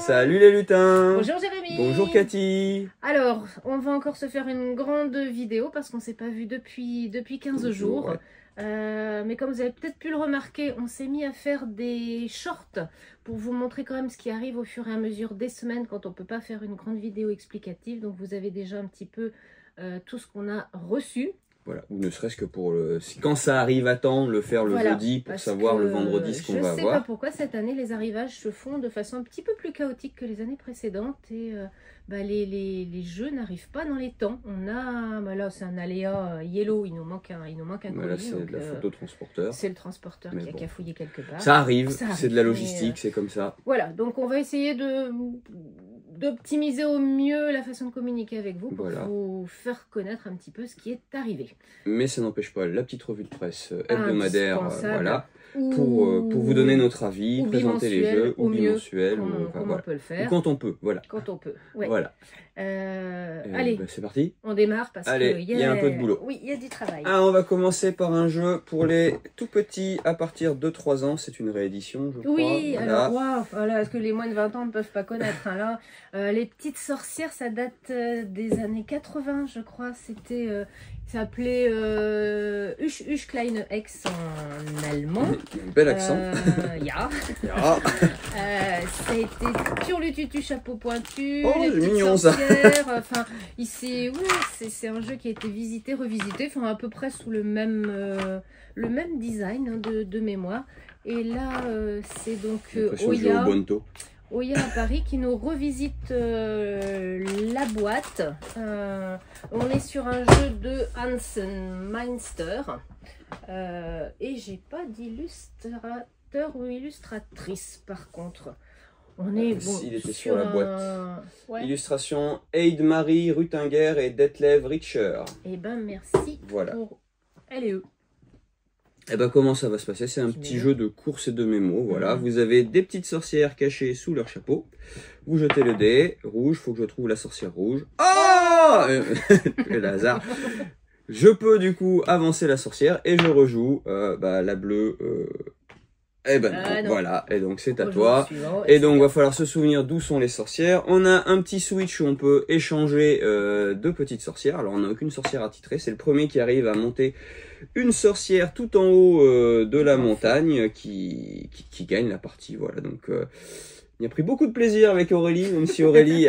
Salut les lutins. Bonjour Jérémy. Bonjour Cathy. Alors, on va encore se faire une grande vidéo parce qu'on s'est pas vu depuis 15 jours. Ouais. Mais comme vous avez peut-être pu le remarquer, on s'est mis à faire des shorts pour vous montrer quand même ce qui arrive au fur et à mesure des semaines quand on peut pas faire une grande vidéo explicative. Donc vous avez déjà un petit peu tout ce qu'on a reçu. Voilà, ou ne serait-ce que pour quand ça arrive à temps, le faire le jeudi pour savoir le vendredi ce qu'on va avoir. Je sais pas pourquoi cette année les arrivages se font de façon un petit peu plus chaotique que les années précédentes et les jeux n'arrivent pas dans les temps. On a, là c'est un aléa yellow, il nous manque un colis. Là c'est de la faute au transporteur. C'est le transporteur qui a cafouillé quelque part. Ça arrive, c'est de la logistique, c'est comme ça. Voilà, donc on va essayer d'optimiser au mieux la façon de communiquer avec vous pour vous faire connaître un petit peu ce qui est arrivé. Mais ça n'empêche pas la petite revue de presse hebdomadaire, voilà, pour vous donner notre avis, présenter les jeux, ou bimensuel, comme on peut le faire. Ou quand on peut, voilà. Quand on peut, ouais. Voilà. Allez, c'est parti. On démarre parce qu'il y a un peu de boulot. Oui, il y a du travail. On va commencer par un jeu pour les tout petits à partir de 3 ans. C'est une réédition, je crois. Oui, voilà. Alors, voilà, est-ce que les moins de 20 ans ne peuvent pas connaître hein, là, les petites sorcières, ça date des années 80, je crois. C'était, ça s'appelait Husch Kleine Hex en allemand. Bel accent. Ja. Ja. Ça a été Turlututu chapeau pointu. Oh, les c'est petites mignon ça. Enfin, ici, ouais, c'est un jeu qui a été visité, revisité, enfin à peu près sous le même design hein, de mémoire. Et là, c'est donc Oya à Paris qui nous revisite la boîte. On est sur un jeu de Hans Meinster et j'ai pas d'illustrateur ou illustratrice par contre. On est il était sur la boîte. Ouais. Illustration Aide-Marie Rutinger et Detlev Richer. Eh ben merci pour elle et eux. Et ben comment ça va se passer? C'est un petit jeu de course et de mémo. Voilà, vous avez des petites sorcières cachées sous leur chapeau. Vous jetez le dé rouge. Faut que je trouve la sorcière rouge. Oh le hasard. Je peux du coup avancer la sorcière et je rejoue la bleue. Non. Voilà, et donc c'est à toi. Et donc va falloir se souvenir d'où sont les sorcières. On a un petit switch où on peut échanger deux petites sorcières. Alors on n'a aucune sorcière attitrée, c'est le premier qui arrive à monter une sorcière tout en haut de la montagne qui gagne la partie. Voilà, donc il a pris beaucoup de plaisir avec Aurélie, même si Aurélie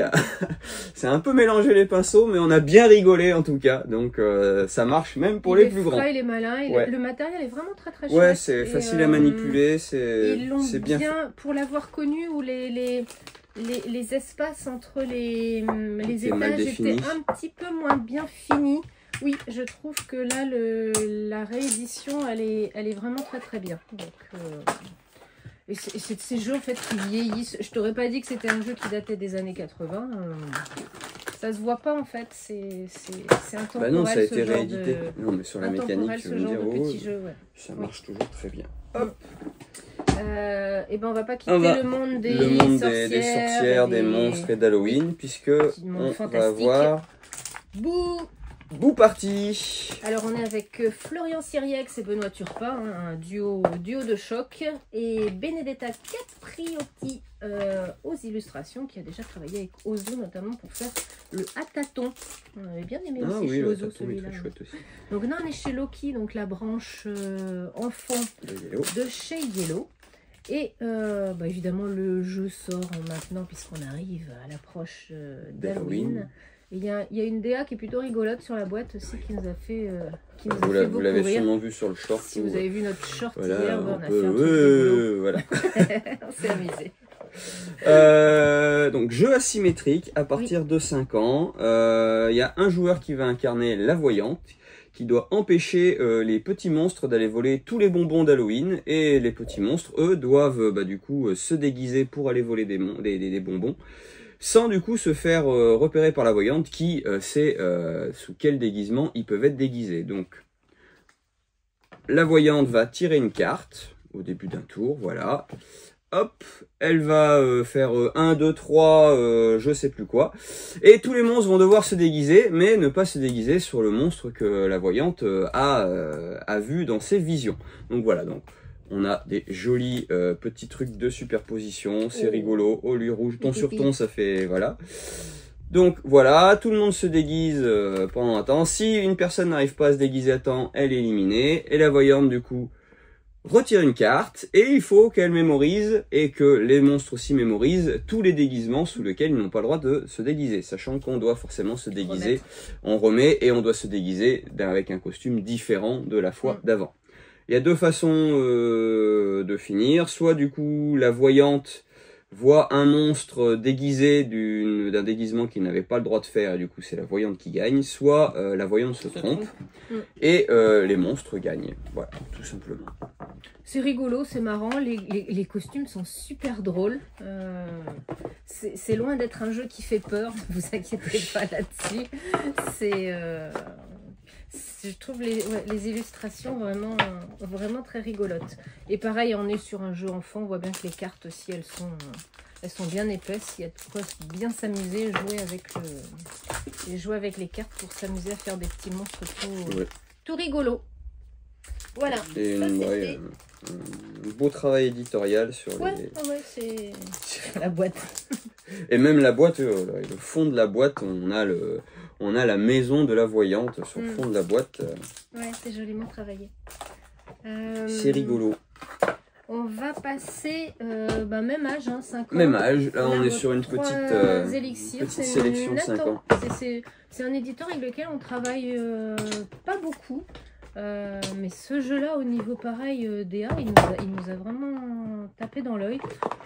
c'est un peu mélangé les pinceaux, mais on a bien rigolé en tout cas. Donc ça marche même pour les plus grands. Il est malin, le matériel est vraiment très chouette. Ouais, c'est facile à manipuler, c'est bien fait. Pour l'avoir connu où les espaces entre les étages étaient un petit peu moins bien finis. Oui, je trouve que là la réédition elle est vraiment très bien. Donc et c'est de ces jeux en fait qui vieillissent. Je t'aurais pas dit que c'était un jeu qui datait des années 80. Ça se voit pas en fait. C'est intemporel. Non, ça a été réédité. Non, mais sur la mécanique, tu veux me dire, ça marche toujours très bien. Hop. Et ben on va pas quitter le monde des sorcières, des monstres et d'Halloween, puisque on va voir Boo Party. Alors on est avec Florian Siriex et Benoît Turpin, un duo de choc, et Benedetta Capriotti aux illustrations, qui a déjà travaillé avec Ozo notamment pour faire le Hataton. On avait bien aimé aussi chez Ozo celui-là. Donc là on est chez Loki, donc la branche enfant de chez Yellow. Et évidemment le jeu sort maintenant puisqu'on arrive à l'approche d'Halloween. Il y a une DA qui est plutôt rigolote sur la boîte aussi qui nous a fait vous l'avez sûrement vu sur le short. Si vous avez vu notre short hier, on a fait un truc rigolo. Voilà. On s'est amusé. Donc jeu asymétrique à partir de 5 ans. Il y a un joueur qui va incarner la voyante, qui doit empêcher les petits monstres d'aller voler tous les bonbons d'Halloween. Et les petits monstres, eux, doivent du coup se déguiser pour aller voler des bonbons, sans du coup se faire repérer par la voyante qui sait sous quel déguisement ils peuvent être déguisés. Donc la voyante va tirer une carte au début d'un tour, voilà. Hop, elle va faire 1, 2, 3, je sais plus quoi. Et tous les monstres vont devoir se déguiser, mais ne pas se déguiser sur le monstre que la voyante a vu dans ses visions. Donc voilà, donc On a des jolis petits trucs de superposition, c'est rigolo. Oh, lui rouge, ton sur ton, ça fait... Voilà. Donc voilà, tout le monde se déguise pendant un temps. Si une personne n'arrive pas à se déguiser à temps, elle est éliminée. Et la voyante, du coup, retire une carte. Et il faut qu'elle mémorise, et que les monstres aussi mémorisent, tous les déguisements sous lesquels ils n'ont pas le droit de se déguiser. Sachant qu'on doit forcément se déguiser. On remet et on doit se déguiser avec un costume différent de la fois d'avant. Il y a deux façons de finir. Soit du coup, la voyante voit un monstre déguisé d'un déguisement qu'il n'avait pas le droit de faire, et du coup c'est la voyante qui gagne, soit la voyante se trompe, et les monstres gagnent. Voilà, tout simplement. C'est rigolo, c'est marrant, les costumes sont super drôles. C'est loin d'être un jeu qui fait peur, ne vous inquiétez pas là-dessus. Je trouve les illustrations vraiment très rigolotes. Et pareil, on est sur un jeu enfant, on voit bien que les cartes aussi, elles sont bien épaisses. Il y a de quoi bien s'amuser, jouer avec les cartes pour s'amuser à faire des petits monstres tout rigolos. Voilà. Et un beau travail éditorial sur c'est la boîte. Et même la boîte, le fond de la boîte, on a la maison de la voyante sur le fond de la boîte. Ouais, c'est joliment travaillé. C'est rigolo. On va passer, même âge, 5 ans. Même âge, là on est sur une petite sélection 5 ans. C'est un éditeur avec lequel on travaille pas beaucoup. Mais ce jeu-là, au niveau pareil DA, il nous a vraiment tapé dans l'œil.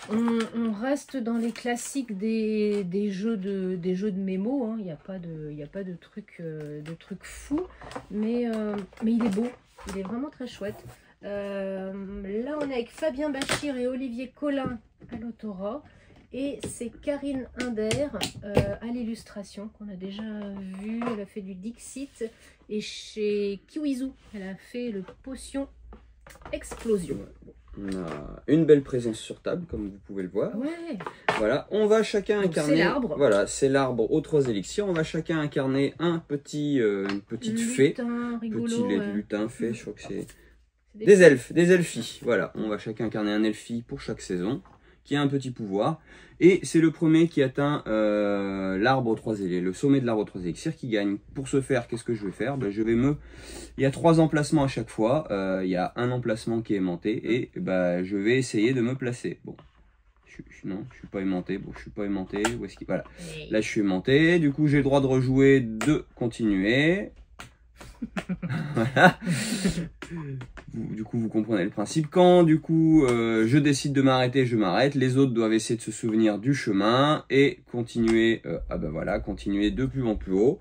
On reste dans les classiques des jeux de mémo. Hein. Il n'y a pas de trucs fous, mais il est beau. Il est vraiment très chouette. Là, on est avec Fabien Bachir et Olivier Collin à l'autorat. Et c'est Karine Inder à l'illustration qu'on a déjà vu. Elle a fait du Dixit. Et chez Kiwizu, elle a fait le Potion Explosion. On a une belle présence sur table, comme vous pouvez le voir. Ouais. Voilà, on va chacun incarner. C'est l'arbre. Voilà, c'est l'arbre aux 3 élixirs. On va chacun incarner une petite fée. Rigolo, petit lutin, fée, je crois que c'est des elfis. Voilà, on va chacun incarner un elfie pour chaque saison, qui a un petit pouvoir. Et c'est le premier qui atteint l'arbre aux 3 élixirs, le sommet de l'arbre aux 3 élixirs qui gagne. Pour ce faire, qu'est-ce que je vais faire? Il y a 3 emplacements à chaque fois. Il y a un emplacement qui est aimanté et je vais essayer de me placer. Bon, non, je suis pas aimanté. Bon, je suis pas aimanté. Où est-ce qu'il... Voilà. Là, je suis aimanté. Du coup, j'ai le droit de rejouer, de continuer. Voilà. Du coup, vous comprenez le principe. Quand, du coup, je décide de m'arrêter, je m'arrête. Les autres doivent essayer de se souvenir du chemin et continuer, continuer de plus en plus haut.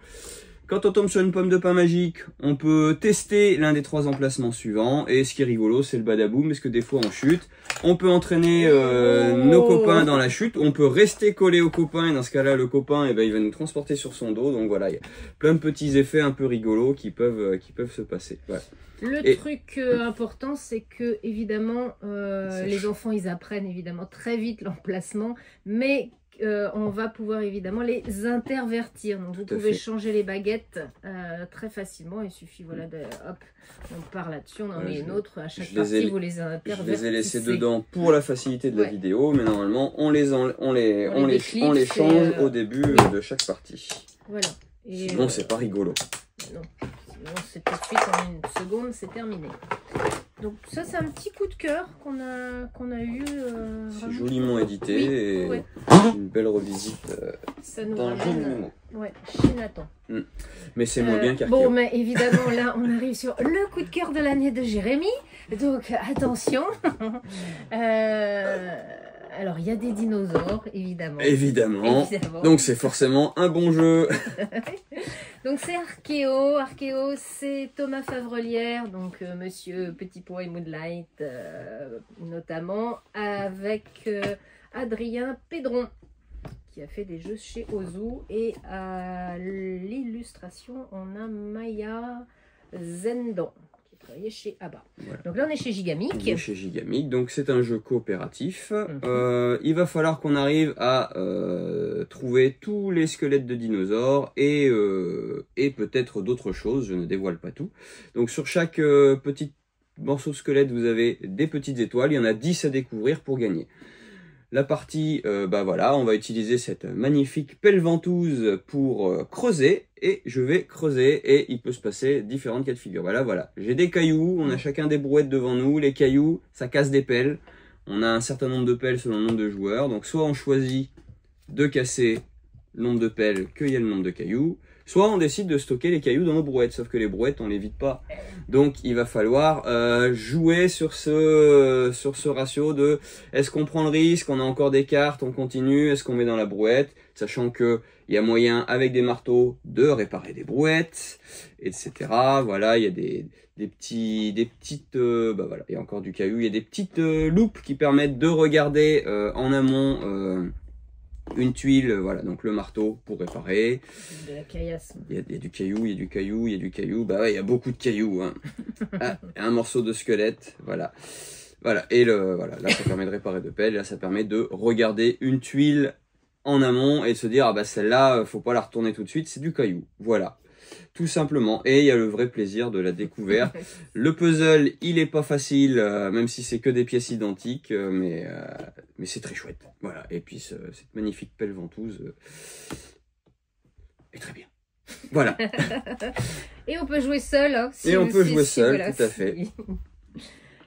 Quand on tombe sur une pomme de pain magique, on peut tester l'un des 3 emplacements suivants. Et ce qui est rigolo, c'est le badaboum, parce que des fois on chute. On peut entraîner nos copains dans la chute. On peut rester collé au copain, et dans ce cas-là, le copain, il va nous transporter sur son dos. Donc voilà, il y a plein de petits effets un peu rigolos qui peuvent se passer. Voilà. Le truc important, c'est que évidemment, les enfants, ils apprennent évidemment très vite l'emplacement, mais on va pouvoir évidemment les intervertir. Donc vous pouvez changer les baguettes très facilement. Il suffit, voilà, on part là-dessus, on en met une autre. À chaque partie, vous les intervertissez. Je les ai laissés dedans pour la facilité de la vidéo, mais normalement, on les change au début de chaque partie. Voilà. Et sinon, c'est pas rigolo. Non. C'est tout de suite en une seconde, c'est terminé. Donc ça, c'est un petit coup de cœur qu'on a eu. C'est joliment édité et une belle revisite d'un jeu de mémo. Ouais, chez Nathan. Mais c'est moins bien qu'Arkeo. Bon, mais évidemment, là, on arrive sur le coup de cœur de l'année de Jérémy. Donc attention. Alors, il y a des dinosaures, évidemment. Évidemment. Donc, c'est forcément un bon jeu. Donc, c'est Arkeo. Arkeo, c'est Thomas Favrelière, donc Monsieur Petit Pois et Moonlight, notamment, avec Adrien Pédron, qui a fait des jeux chez Ozu. Et à l'illustration, on a Maya Zendan, travaillé chez Abba. Voilà. Donc là on est chez Gigamic. On est chez Gigamic, donc c'est un jeu coopératif. Il va falloir qu'on arrive à trouver tous les squelettes de dinosaures et peut-être d'autres choses, je ne dévoile pas tout. Donc sur chaque petite morceaux de squelette, vous avez des petites étoiles. Il y en a 10 à découvrir pour gagner. La partie, bah voilà, on va utiliser cette magnifique pelle ventouse pour creuser. Et je vais creuser et il peut se passer différentes cas de figure. Voilà. J'ai des cailloux, on a chacun des brouettes devant nous. Les cailloux, ça casse des pelles. On a un certain nombre de pelles selon le nombre de joueurs. Donc soit on choisit de casser le nombre de pelles qu'il y a le nombre de cailloux. Soit on décide de stocker les cailloux dans nos brouettes, sauf que les brouettes on les vide pas. Donc il va falloir jouer sur ce ratio de est-ce qu'on prend le risque, on a encore des cartes, on continue, est-ce qu'on met dans la brouette, sachant que il y a moyen avec des marteaux de réparer des brouettes, etc. Voilà, il y a des petites, bah voilà, il y a encore du caillou, il y a des petites loupes qui permettent de regarder en amont. Une tuile, voilà, donc le marteau pour réparer. De la caillasse. Il y a du caillou, il y a du caillou, il y a du caillou. Bah ouais, il y a beaucoup de cailloux. Hein. Ah, un morceau de squelette, voilà. Voilà, et voilà, là ça permet de réparer de pelles, là ça permet de regarder une tuile en amont et de se dire, ah bah celle-là, faut pas la retourner tout de suite, c'est du caillou. Voilà. Tout simplement, et il y a le vrai plaisir de la découverte. Le puzzle, il est pas facile, même si c'est que des pièces identiques, mais c'est très chouette. Voilà, et puis cette magnifique pelle ventouse est très bien. Voilà. Et on peut jouer seul. Hein, et on peut jouer seul, voilà, tout à fait.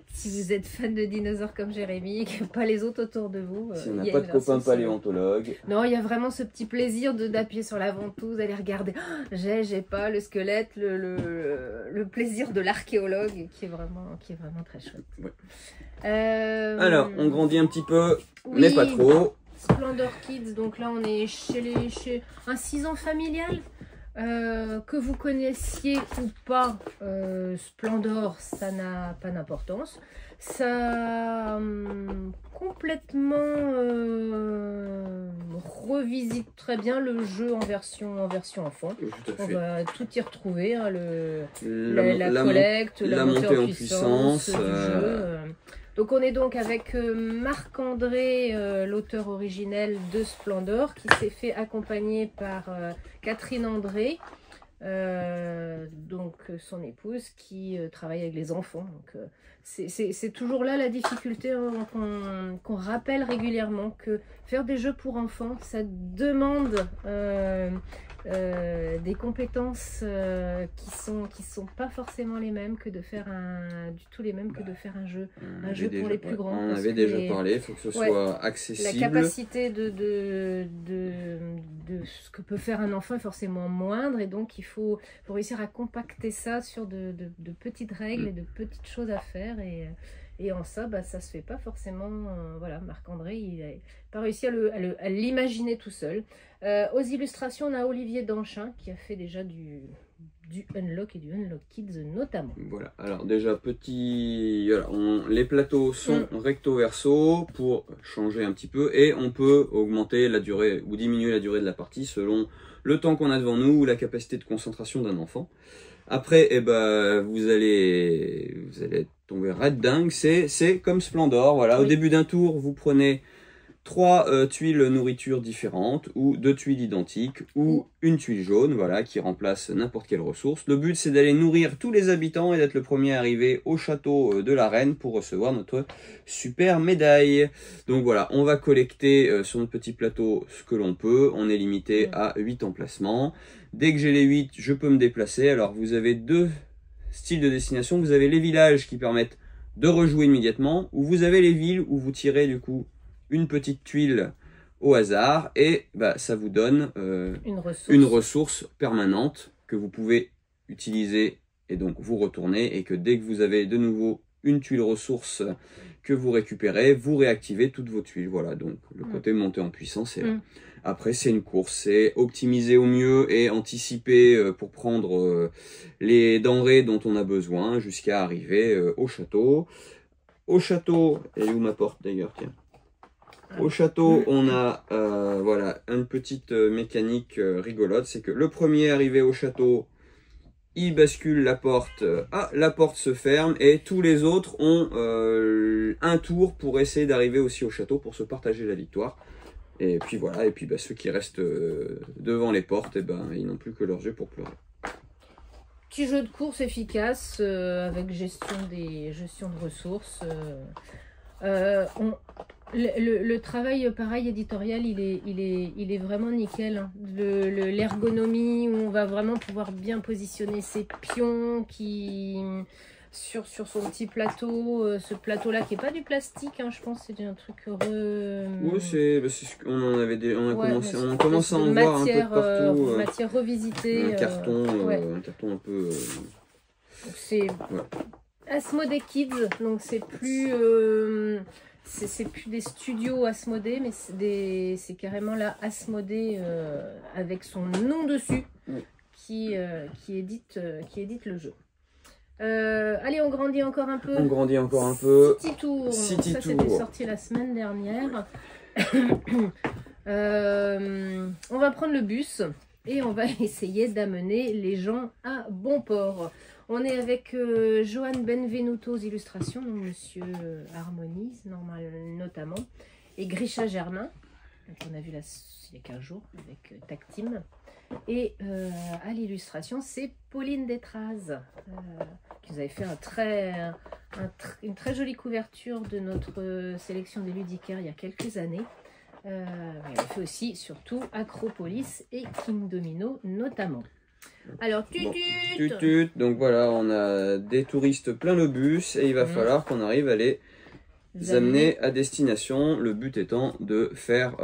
Si vous êtes fan de dinosaures comme Jérémy, que pas les autres autour de vous. Si on n'a pas de copains paléontologues. Non, il y a vraiment ce petit plaisir d'appuyer sur la ventouse, d'aller regarder. Oh, j'ai pas le squelette, le plaisir de l'archéologue qui est vraiment très chouette. Ouais. Alors, on grandit un petit peu, oui, mais pas trop. Splendor Kids, donc là on est chez un 6 ans familial. Que vous connaissiez ou pas, Splendor, ça n'a pas d'importance. Ça complètement revisite très bien le jeu en version enfant. On va tout y retrouver, hein, la collecte, la montée en puissance du jeu. Donc on est donc avec Marc-André, l'auteur originel de Splendor, qui s'est fait accompagner par Catherine André, donc son épouse, qui travaille avec les enfants. Donc c'est toujours là la difficulté, hein, qu'on rappelle régulièrement, que faire des jeux pour enfants, ça demande des compétences qui sont pas forcément les mêmes que de faire du tout les mêmes que de faire un jeu pour les plus grands. On avait déjà parlé, il faut que ce soit accessible. La capacité de ce que peut faire un enfant est forcément moindre, et donc il faut réussir à compacter ça sur de petites règles et de petites choses à faire, et en ça, bah, ça se fait pas forcément. Voilà, Marc-André, il n'a pas réussi à l'imaginer tout seul. Aux illustrations, on a Olivier Danchin qui a fait déjà du Unlock et du Unlock Kids notamment. Voilà, alors déjà voilà, les plateaux sont recto verso pour changer un petit peu, et on peut augmenter la durée ou diminuer la durée de la partie selon le temps qu'on a devant nous ou la capacité de concentration d'un enfant. Après, eh ben, vous allez tomber red dingue, c'est comme Splendor, voilà. Oui. Au début d'un tour, vous prenez 3 tuiles nourriture différentes, ou 2 tuiles identiques, ou une tuile jaune, voilà, qui remplace n'importe quelle ressource. Le but, c'est d'aller nourrir tous les habitants et d'être le premier arrivé au château de la reine pour recevoir notre super médaille. Donc voilà, on va collecter sur notre petit plateau ce que l'on peut. On est limité à 8 emplacements. Dès que j'ai les 8, je peux me déplacer. Alors vous avez 2 styles de destination. Vous avez les villages qui permettent de rejouer immédiatement, ou vous avez les villes où vous tirez du coup une petite tuile au hasard, et bah, ça vous donne une ressource permanente que vous pouvez utiliser et donc vous retourner, et que dès que vous avez de nouveau une tuile ressource que vous récupérez, vous réactivez toutes vos tuiles. Voilà, donc le côté montée en puissance est là. Après, c'est une course, c'est optimiser au mieux et anticiper pour prendre les denrées dont on a besoin jusqu'à arriver au château. Au château, et où ma porte d'ailleurs, tiens. Au château, on a voilà, une petite mécanique rigolote, c'est que le premier arrivé au château, il bascule la porte, la porte se ferme, et tous les autres ont un tour pour essayer d'arriver aussi au château pour se partager la victoire. Et puis voilà, et puis bah, ceux qui restent devant les portes, eh ben, ils n'ont plus que leurs yeux pour pleurer. Petit jeu de course efficace avec gestion de ressources. Le travail pareil éditorial, il est vraiment nickel. Hein. L'ergonomie où on va vraiment pouvoir bien positionner ses pions qui sur son petit plateau, ce plateau-là qui est pas du plastique, hein, je pense, c'est un truc Oui, on en avait on a commencé à en voir un peu de partout. Matière revisitée. Un carton un peu. C'est Asmodée Kids, donc c'est plus des studios Asmodée, mais c'est carrément la Asmodée avec son nom dessus qui édite le jeu. Allez, on grandit encore un peu. On grandit encore un peu. City Tour. Ça, c'était sorti la semaine dernière. On va prendre le bus et on va essayer d'amener les gens à bon port. On est avec Johan Benvenuto aux illustrations, donc Monsieur Harmonise, notamment, et Grisha Germain, qu'on a vu il y a 15 jours avec Tactime. Et à l'illustration, c'est Pauline Détraz, qui nous avait fait une très jolie couverture de notre sélection des ludicaires il y a quelques années. Elle a fait aussi, surtout, Acropolis et King Domino, notamment. Alors, tutut. Donc voilà, on a des touristes plein le bus et il va falloir qu'on arrive à les amener à destination. Le but étant de faire,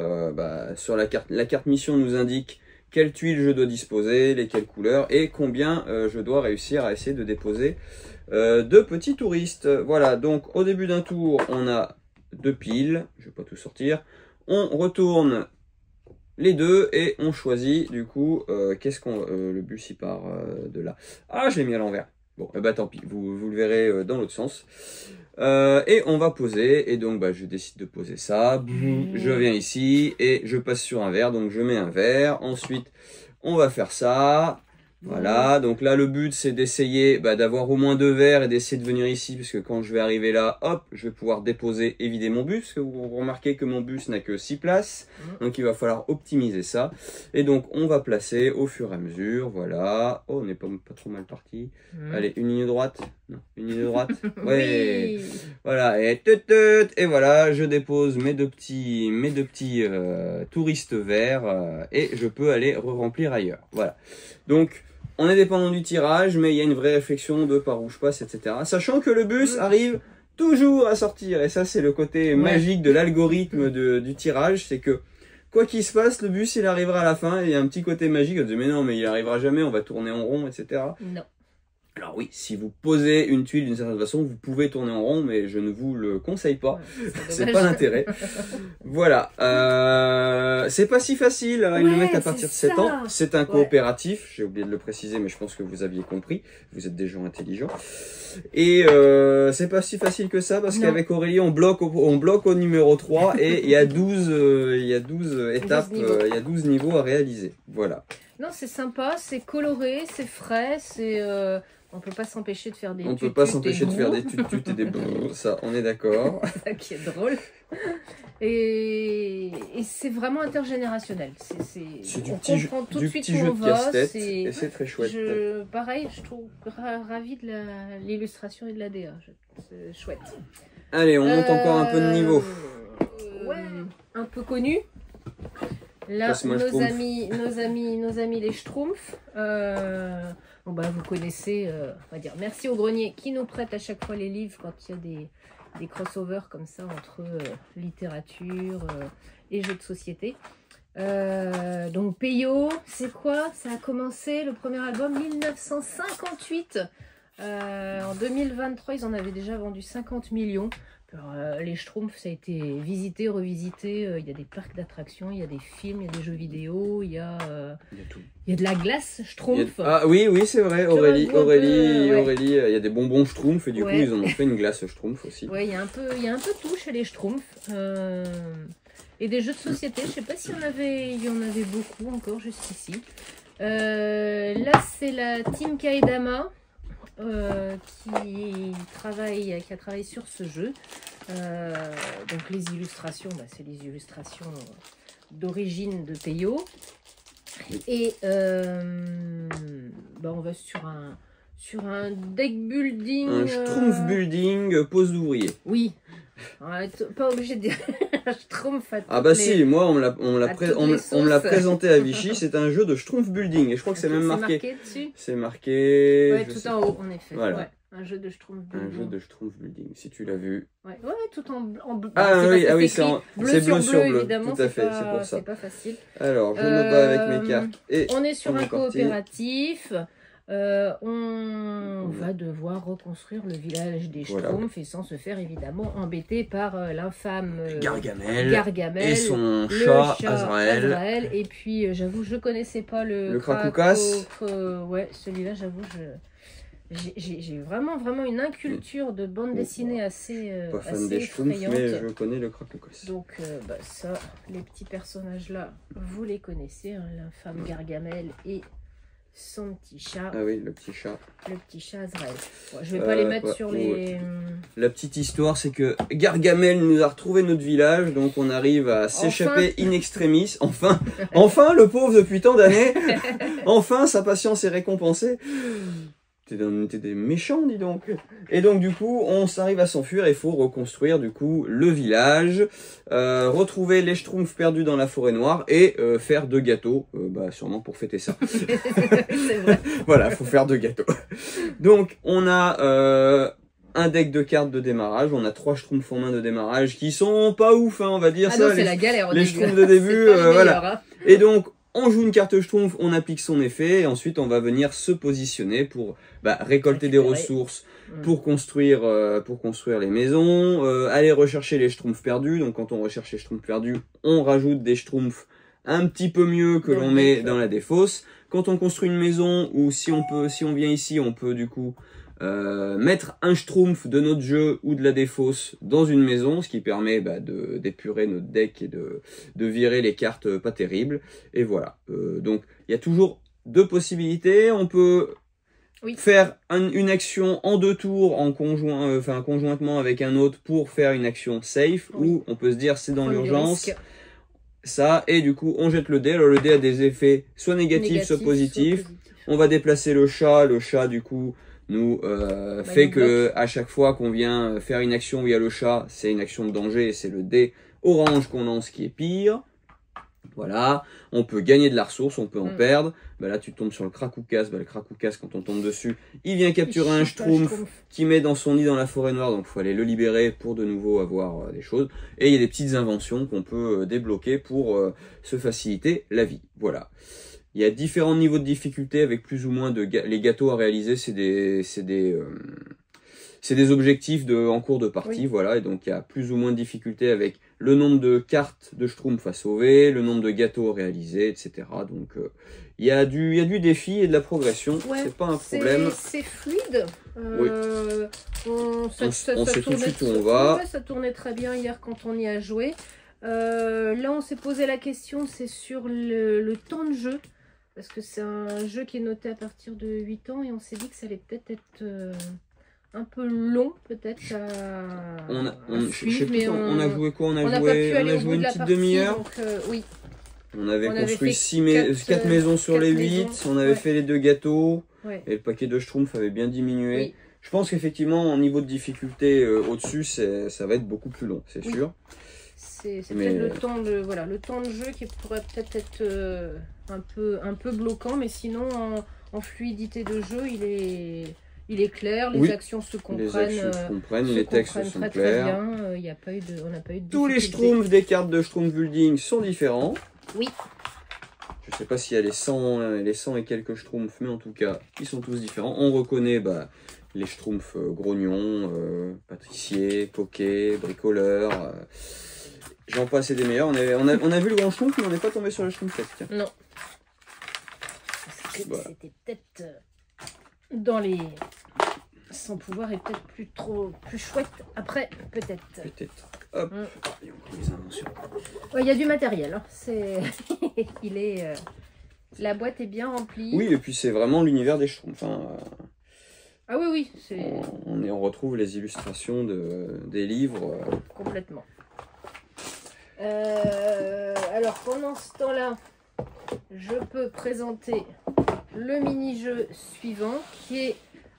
sur la carte mission nous indique quelles tuiles je dois disposer, lesquelles couleurs et combien je dois réussir à essayer de déposer de petits touristes. Voilà, donc au début d'un tour, on a 2 piles, je vais pas tout sortir. On retourne les 2 et on choisit du coup le bus il part de là. Ah, je l'ai mis à l'envers. Bon, tant pis, vous le verrez dans l'autre sens. Et on va poser, et donc je décide de poser ça, je viens ici et je passe sur un verre, donc je mets un verre, ensuite on va faire ça, voilà, donc là le but c'est d'essayer d'avoir au moins 2 verres et d'essayer de venir ici, parce que quand je vais arriver là, hop, je vais pouvoir déposer et vider mon bus, parce que vous remarquez que mon bus n'a que 6 places, donc il va falloir optimiser ça, et donc on va placer au fur et à mesure, voilà, oh on n'est pas trop mal parti, allez, une ligne droite, non, une ligne droite, ouais, oui. Voilà, et voilà, je dépose mes deux petits touristes verts, et je peux aller remplir ailleurs, voilà, donc on est dépendant du tirage, mais il y a une vraie réflexion de par où je passe, etc. Sachant que le bus arrive toujours à sortir. Et ça, c'est le côté magique de l'algorithme du tirage. C'est que, quoi qu'il se passe, le bus, il arrivera à la fin. Et il y a un petit côté magique. On dit, mais non, mais il arrivera jamais, on va tourner en rond, etc. Non. Alors oui, si vous posez une tuile d'une certaine façon, vous pouvez tourner en rond, mais je ne vous le conseille pas. C'est pas l'intérêt. Voilà. C'est pas si facile. Ils le mettent à partir de 7 ans. C'est un coopératif. J'ai oublié de le préciser, mais je pense que vous aviez compris. Vous êtes des gens intelligents. Et c'est pas si facile que ça, parce qu'avec Aurélie, on bloque au numéro 3 et il y a 12 étapes, il y a 12 niveaux à réaliser. Voilà. Non, c'est sympa, c'est coloré, c'est frais, c'est... On peut pas s'empêcher de faire des On peut pas s'empêcher de faire des tutut et des brrr, ça, on est d'accord. C'est ça qui est drôle. Et c'est vraiment intergénérationnel. C'est du petit jeu de casse-tête et c'est très chouette. Pareil, je trouve ravi de l'illustration et de la DA. C'est chouette. Allez, on monte encore un peu de niveau. Ouais, un peu connu. Là, nos amis les Schtroumpfs. Vous connaissez, on va dire merci au grenier qui nous prête à chaque fois les livres quand il y a des crossovers comme ça entre littérature et jeux de société. Donc Peyo, c'est quoi? Ça a commencé, le premier album, 1958. En 2023, ils en avaient déjà vendu 50 millions. Alors, les Schtroumpfs, ça a été visité, revisité. Il y a des parcs d'attractions, il y a des films, il y a des jeux vidéo, il y a de la glace Schtroumpf. Ah oui, c'est vrai, Aurélie, il y a des bonbons Schtroumpf et du coup ils en ont fait une glace Schtroumpf aussi. Ouais, il y a un peu tout chez les Schtroumpfs. Et des jeux de société, je sais pas s'il y en avait beaucoup encore jusqu'ici. Là, c'est la Team Kaidama. Qui a travaillé sur ce jeu. Donc les illustrations, c'est les illustrations d'origine de Peyo. Et on va sur sur un deck building. Un Schtroumpf building pose d'ouvrier. Oui. Ouais, pas obligé de dire Schtroumpf. Ah bah si, moi on me l'a présenté à Vichy, c'est un jeu de Schtroumpf building et je crois que c'est même marqué. C'est marqué. Ouais, tout en haut en effet. Voilà. Ouais, un jeu de Schtroumpf building. Un jeu de Schtroumpf building, si tu l'as vu. Ouais, tout en bleu. Ah oui, c'est bleu sur bleu, évidemment. tout à fait, c'est pour ça. C'est pas facile. Alors, je me bats avec mes cartes et on est sur un coopératif. On Mmh. va devoir reconstruire le village des Schtroumpfs et sans se faire évidemment embêter par l'infâme Gargamel et son son chat Azrael. Et puis j'avoue, je connaissais pas le Krakoukas. Ouais, celui-là, j'avoue, j'ai vraiment une inculture de bande dessinée assez pas fan assez des Schtroumpfs, effrayante. mais je connais le Krakoukas. Donc ça, les petits personnages là, vous les connaissez, hein, l'infâme Gargamel et son petit chat. Ah oui, le petit chat. Le petit chat Azrael. Bon, je vais pas les mettre sur les... La petite histoire, c'est que Gargamel nous a retrouvé notre village, donc on arrive à s'échapper in extremis. Enfin, le pauvre depuis tant d'années. Enfin, sa patience est récompensée. T'es des méchants, dis donc. Et donc, du coup, on s'arrive à s'enfuir. Il faut reconstruire, du coup, le village, retrouver les Schtroumpfs perdus dans la forêt noire et faire 2 gâteaux. Sûrement pour fêter ça. C'est vrai. Voilà, faut faire 2 gâteaux. Donc, on a un deck de cartes de démarrage. On a 3 Schtroumpfs en main de démarrage qui sont pas ouf, hein, on va dire. Ah ça. Non, c'est la galère. Les Schtroumpfs de début, voilà. Hein. Et donc, on joue une carte Schtroumpf, on applique son effet, et ensuite on va venir se positionner pour récolter des ressources, pour construire les maisons, aller rechercher les Schtroumpfs perdus. Donc quand on recherche les Schtroumpfs perdus, on rajoute des Schtroumpfs un petit peu mieux que l'on met dans la défausse. Quand on construit une maison, ou si on vient ici, on peut du coup mettre un Schtroumpf de notre jeu ou de la défausse dans une maison, ce qui permet d'épurer notre deck et de virer les cartes pas terribles. Et voilà. Donc il y a toujours 2 possibilités. On peut faire une action en 2 tours en conjointement avec un autre pour faire une action safe, ou on peut se dire c'est dans l'urgence. Ça, et du coup on jette le dé. Alors le dé a des effets soit négatifs, soit positifs. On va déplacer le chat du coup nous fait que à chaque fois qu'on vient faire une action où il y a le chat, c'est une action de danger et c'est le dé orange qu'on lance qui est pire. Voilà, on peut gagner de la ressource, on peut en perdre. Là tu tombes sur le Krakoukas, le Krakoukas quand on tombe dessus, il vient capturer un Schtroumpf qui met dans son nid dans la forêt noire, donc il faut aller le libérer pour de nouveau avoir des choses. Et il y a des petites inventions qu'on peut débloquer pour se faciliter la vie. Voilà. Il y a différents niveaux de difficulté avec plus ou moins les gâteaux à réaliser, c'est des objectifs en cours de partie, voilà, et donc il y a plus ou moins de difficultés avec le nombre de cartes de Schtroumpf à sauver, le nombre de gâteaux à réaliser, etc. Donc il y a du défi et de la progression, c'est pas un problème. C'est fluide. On sait tout de suite où on va. Ça tournait très bien hier quand on y a joué. Là on s'est posé la question, c'est sur le temps de jeu. Parce que c'est un jeu qui est noté à partir de 8 ans et on s'est dit que ça allait peut-être être un peu long, peut-être à suivre. On a joué quoi? On a joué une petite demi-heure. Oui. On avait construit 4 maisons sur les 8, on avait fait les 2 gâteaux, et le paquet de Schtroumpf avait bien diminué. Oui. Je pense qu'effectivement, en niveau de difficulté au-dessus, ça va être beaucoup plus long, c'est sûr. C'est peut-être le temps de jeu qui pourrait peut-être être un peu bloquant, mais sinon en fluidité de jeu il est clair, les actions se comprennent, les textes sont clairs. Très bien, on n'a pas eu de tous les Schtroumpfs des cartes de Schtroumpf Building sont différents. Oui. Je sais pas s'il y a les 100 et quelques Schtroumpfs, mais en tout cas ils sont tous différents. On reconnaît les Schtroumpfs grognons, pâtissiers, poké, bricoleurs. J'en passe et des meilleurs. On a vu le grand Schtroumpf, mais on n'est pas tombé sur le Schtroumpf 7. Non. C'était peut-être dans les... Sans pouvoir et peut-être plus chouette après, peut-être. Peut-être. Hop. Les inventions. Il y a du matériel. Hein. La boîte est bien remplie. Oui, et puis c'est vraiment l'univers des Schtroumpfs. Ah oui. On retrouve les illustrations des livres. Complètement. Alors pendant ce temps-là, je peux présenter le mini-jeu suivant qui est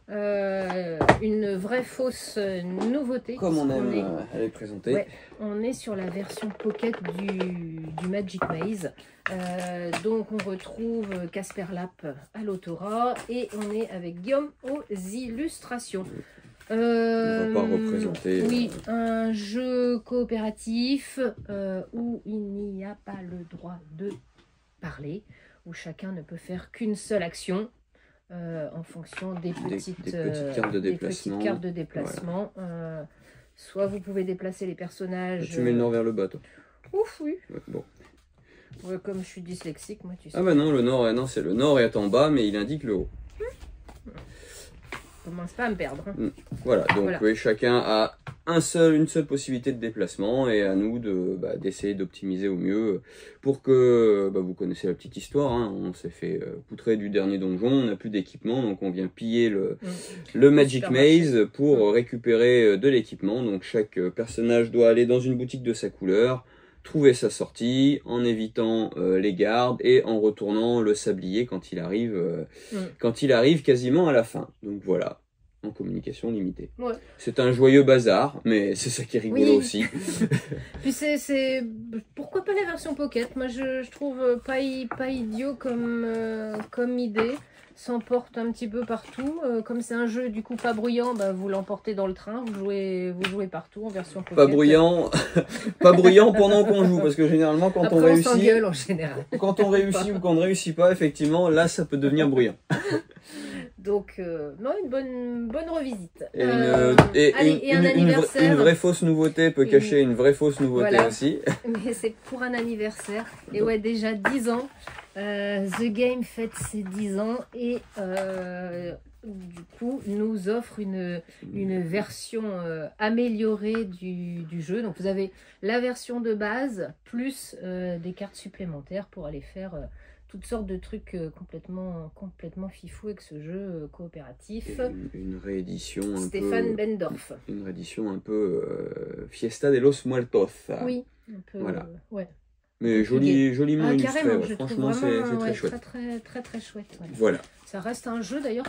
une vraie fausse nouveauté. Comme on aime à les présenter. Ouais, on est sur la version pocket du Magic Maze. Donc on retrouve Casper Lap à l'autorat et on est avec Guillaume aux illustrations. On va pas représenter. Oui, un jeu coopératif où il n'y a pas le droit de parler, où chacun ne peut faire qu'une seule action. En fonction des petites cartes de déplacement. Des petites cartes de déplacement. Voilà. Soit vous pouvez déplacer les personnages. Tu mets le nord vers le bas, toi. Ouf, oui. Ouais, bon. Ouais, comme je suis dyslexique, moi, tu sais. Ah bah non, le nord, non, c'est le nord est en bas, mais il indique le haut. Commence pas à me perdre. Voilà, donc voilà. Oui, chacun a une seule possibilité de déplacement et à nous d'essayer d'optimiser au mieux pour que, vous connaissez la petite histoire, hein, on s'est fait poutrer du dernier donjon, on n'a plus d'équipement, donc on vient piller le Magic Maze pour récupérer de l'équipement. Donc chaque personnage doit aller dans une boutique de sa couleur, trouver sa sortie en évitant les gardes et en retournant le sablier quand il arrive quasiment à la fin. Donc voilà, en communication limitée. Ouais. C'est un joyeux bazar, mais c'est ça qui est rigolo aussi. Puis pourquoi pas la version pocket? Moi je trouve pas idiot comme idée. S'emporte un petit peu partout. Comme c'est un jeu du coup pas bruyant, vous l'emportez dans le train, vous jouez partout en version pocket. Pas bruyant, pas bruyant pendant qu'on joue, parce que généralement quand après, on réussit, on s'engueule en général. Quand on réussit ou qu'on ne réussit pas, effectivement, là ça peut devenir bruyant. Donc non, une bonne revisite. Et une vraie fausse nouveauté peut cacher une vraie fausse nouveauté aussi. Mais c'est pour un anniversaire. Et ouais, déjà 10 ans. The Game fête ses 10 ans et du coup nous offre une version améliorée du jeu. Donc vous avez la version de base plus des cartes supplémentaires pour aller faire toutes sortes de trucs complètement fifou avec ce jeu coopératif. Une réédition Stéphane Bendorf. Une réédition un peu Fiesta de los Muertos. Oui, un peu. Voilà. Ouais. Mais joliment illustré, je franchement c'est très chouette. Très chouette. Ouais. Voilà. Ça reste un jeu d'ailleurs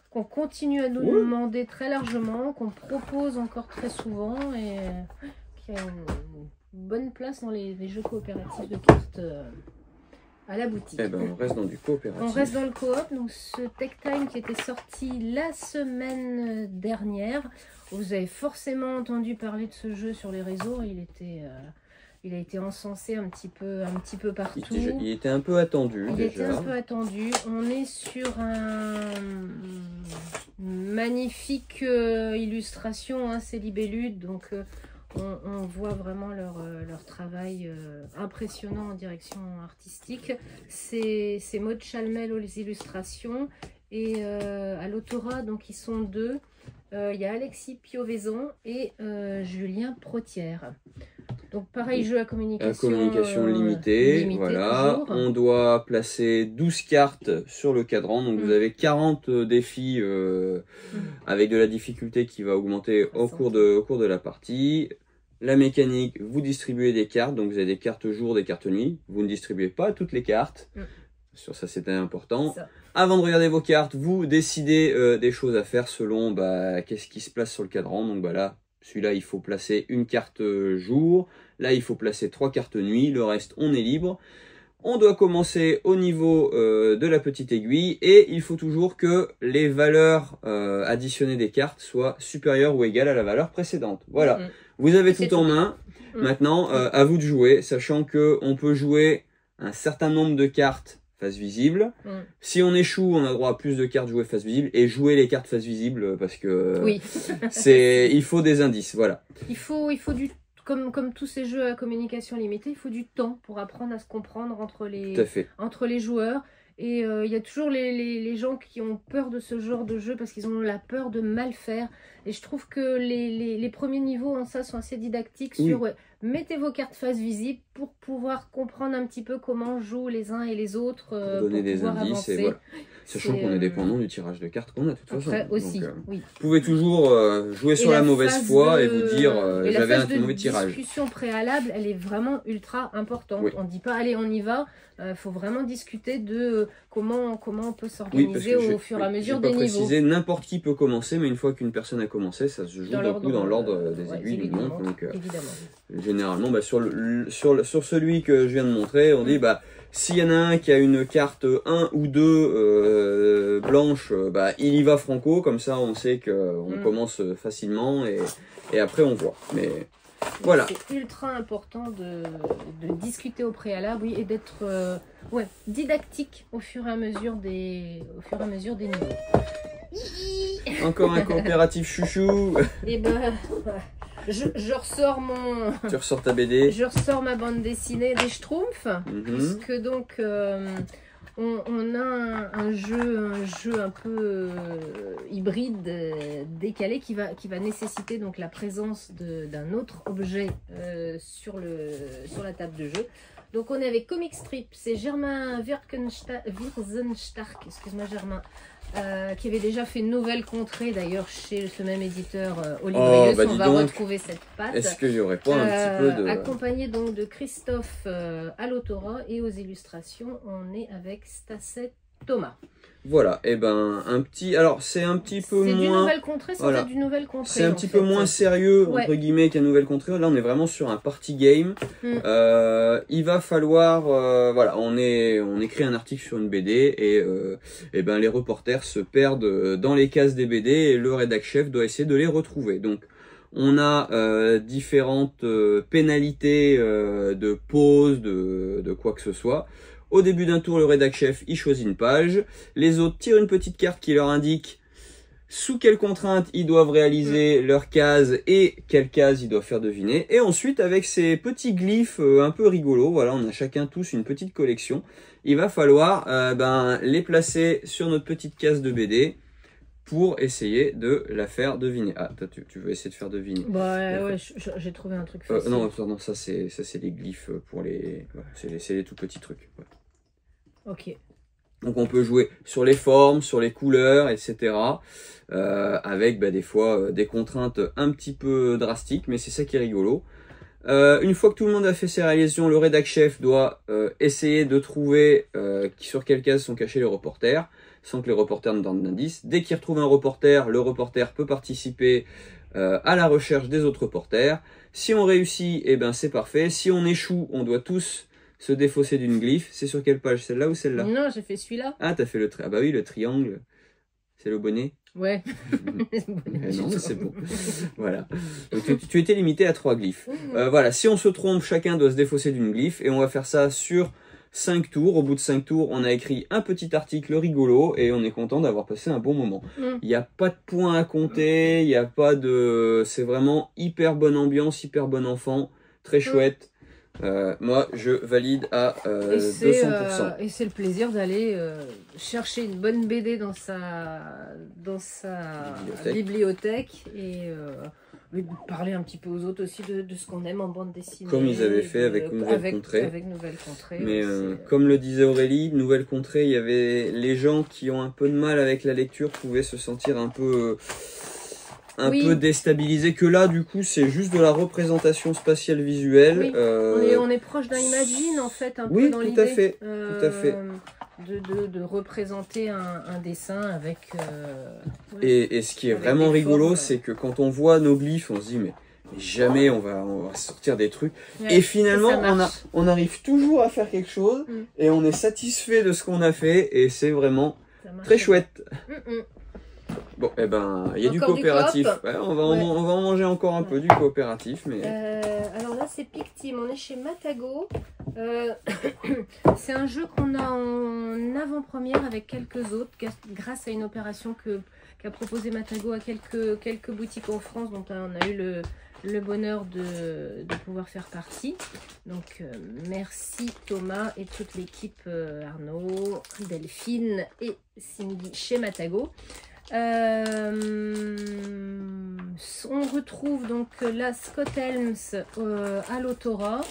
qu'on continue à nous demander très largement, qu'on propose encore très souvent et qui a une bonne place dans les jeux coopératifs de cartes à la boutique. Eh ben, on reste dans du coopératif. On reste dans le coop, donc ce Tech Time qui était sorti la semaine dernière. Vous avez forcément entendu parler de ce jeu sur les réseaux, il a été encensé un petit peu partout. Il était un peu attendu déjà. On est sur une magnifique illustration, hein, c'est Libellude. Donc on voit vraiment leur travail impressionnant en direction artistique. C'est Maud Chalmel aux illustrations. Et à l'autorat, donc ils sont deux. Il y a Alexis Piovaison et Julien Protière. Donc pareil, jeu à communication limitée, voilà. Toujours. On doit placer 12 cartes sur le cadran, donc vous avez 40 défis avec de la difficulté qui va augmenter au cours de la partie. La mécanique, vous distribuez des cartes, donc vous avez des cartes jour, des cartes nuit. Vous ne distribuez pas toutes les cartes, sur ça c'était important. Avant de regarder vos cartes, vous décidez des choses à faire selon qu'est-ce qui se place sur le cadran. Donc là, celui-là il faut placer une carte jour, là il faut placer 3 cartes nuit, le reste on est libre. On doit commencer au niveau de la petite aiguille et il faut toujours que les valeurs additionnées des cartes soient supérieures ou égales à la valeur précédente. Voilà, vous avez tout en main. Maintenant, à vous de jouer, sachant que on peut jouer un certain nombre de cartes face visible. Si on échoue, on a droit à plus de cartes jouées face visible et jouer les cartes face visible parce que il faut des indices. Voilà. Il faut du comme tous ces jeux à communication limitée, il faut du temps pour apprendre à se comprendre entre les joueurs. Et il y a toujours les gens qui ont peur de ce genre de jeu parce qu'ils ont la peur de mal faire. Et je trouve que les premiers niveaux en ça sont assez didactiques sur mettez vos cartes face visible pour pouvoir comprendre un petit peu comment jouent les uns et les autres. Pour donner des indices avancer. Et voilà. Sachant qu'on est dépendant du tirage de cartes qu'on a de toute façon. Aussi, donc, oui. Vous pouvez toujours jouer sur la mauvaise foi et vous dire j'avais un mauvais tirage. La discussion préalable, elle est vraiment ultra importante. Oui. On ne dit pas allez on y va. Faut vraiment discuter de comment on peut s'organiser au fur et à mesure des niveaux. N'importe qui peut commencer, mais une fois qu'une personne a commencé, ça se joue d'un coup dans l'ordre des aiguilles du monde. Donc, généralement, sur celui que je viens de montrer, on dit s'il y en a un qui a une carte 1 ou 2 blanche, il y va franco, comme ça on sait qu'on commence facilement et après on voit. Mais voilà. C'est ultra important de discuter au préalable, oui, et d'être didactique au fur et à mesure des niveaux. Encore un coopératif chouchou. Et je ressors mon... Tu ressors ta BD. Je ressors ma bande dessinée des Schtroumpfs, puisque donc on a un jeu un peu hybride, décalé, qui va nécessiter donc la présence d'un autre objet sur la table de jeu. Donc on est avec Comic Strip, c'est Germain Wirzenstark, excuse-moi Germain, qui avait déjà fait une nouvelle contrée d'ailleurs chez ce même éditeur Olibrius. On va retrouver cette patte. Est-ce qu'il n'y aurait pas un petit peu de... Accompagné donc de Christophe à l'autorat, et aux illustrations on est avec Stasset Thomas. Voilà, et un petit... Alors, c'est un petit peu moins... C'est du nouvelle contrée sans être du nouvelle contrée. C'est un petit peu moins sérieux, entre guillemets, qu'un nouvelle contrée. Là, on est vraiment sur un party game. Il va falloir... voilà, on écrit un article sur une BD et les reporters se perdent dans les cases des BD et le rédac chef doit essayer de les retrouver. Donc, on a différentes pénalités de pause, de quoi que ce soit. Au début d'un tour, le rédac chef, il choisit une page. Les autres tirent une petite carte qui leur indique sous quelles contraintes ils doivent réaliser leur case et quelle case ils doivent faire deviner. Et ensuite, avec ces petits glyphes un peu rigolos, voilà, on a chacun tous une petite collection. Il va falloir les placer sur notre petite case de BD pour essayer de la faire deviner. Ah, toi, tu veux essayer de faire deviner. Ouais, j'ai trouvé un truc facile. Non, ça c'est les glyphes pour les... Voilà, c'est les tout petits trucs. Ouais. Ok. Donc on peut jouer sur les formes, sur les couleurs, etc. Avec des fois des contraintes un petit peu drastiques, mais c'est ça qui est rigolo. Une fois que tout le monde a fait ses réalisations, le rédac chef doit essayer de trouver sur quelle case sont cachés les reporters, sans que les reporters ne donnent d'indices. Dès qu'il retrouve un reporter, le reporter peut participer à la recherche des autres reporters. Si on réussit, c'est parfait. Si on échoue, on doit tous se défausser d'une glyphe. C'est sur quelle page? Celle-là ou celle-là? Non, j'ai fait celui-là. Ah, t'as fait le ah bah oui, le triangle. C'est le bonnet? Ouais. Non, mais c'est bon. Voilà. Donc, tu étais limité à 3 glyphes. Voilà, si on se trompe, chacun doit se défausser d'une glyphe. Et on va faire ça sur 5 tours. Au bout de 5 tours, on a écrit un petit article rigolo et on est content d'avoir passé un bon moment. Il n'y a pas de points à compter, il n'y a pas de... C'est vraiment hyper bonne ambiance, hyper bon enfant, très chouette. Moi, je valide à 200%. Et c'est le plaisir d'aller chercher une bonne BD dans sa bibliothèque et de parler un petit peu aux autres aussi de ce qu'on aime en bande dessinée. Comme ils avaient fait avec Nouvelle Contrée. Avec Nouvelle Contrée. Mais comme le disait Aurélie, Nouvelle Contrée, il y avait les gens qui ont un peu de mal avec la lecture pouvaient se sentir un peu déstabilisé, que là du coup c'est juste de la représentation spatiale visuelle. Oui. On est proche d'un Imagine en fait, un peu dans l'idée. Tout à fait. De représenter un dessin avec... et ce qui est vraiment rigolo, c'est que quand on voit nos glyphes, on se dit mais jamais on va sortir des trucs. Et finalement on arrive toujours à faire quelque chose et on est satisfait de ce qu'on a fait et c'est vraiment très chouette. Bon, il y a du coopératif. On va en manger encore un peu du coopératif. Mais... alors là, c'est Pic Team. On est chez Matago. C'est un jeu qu'on a en avant-première avec quelques autres, grâce à une opération qu'a proposé Matago à quelques boutiques en France, dont on a eu le bonheur de pouvoir faire partie. Donc, merci Thomas et toute l'équipe, Arnaud, Delphine et Cindy chez Matago. On retrouve donc la Scott Helms à l'autorat.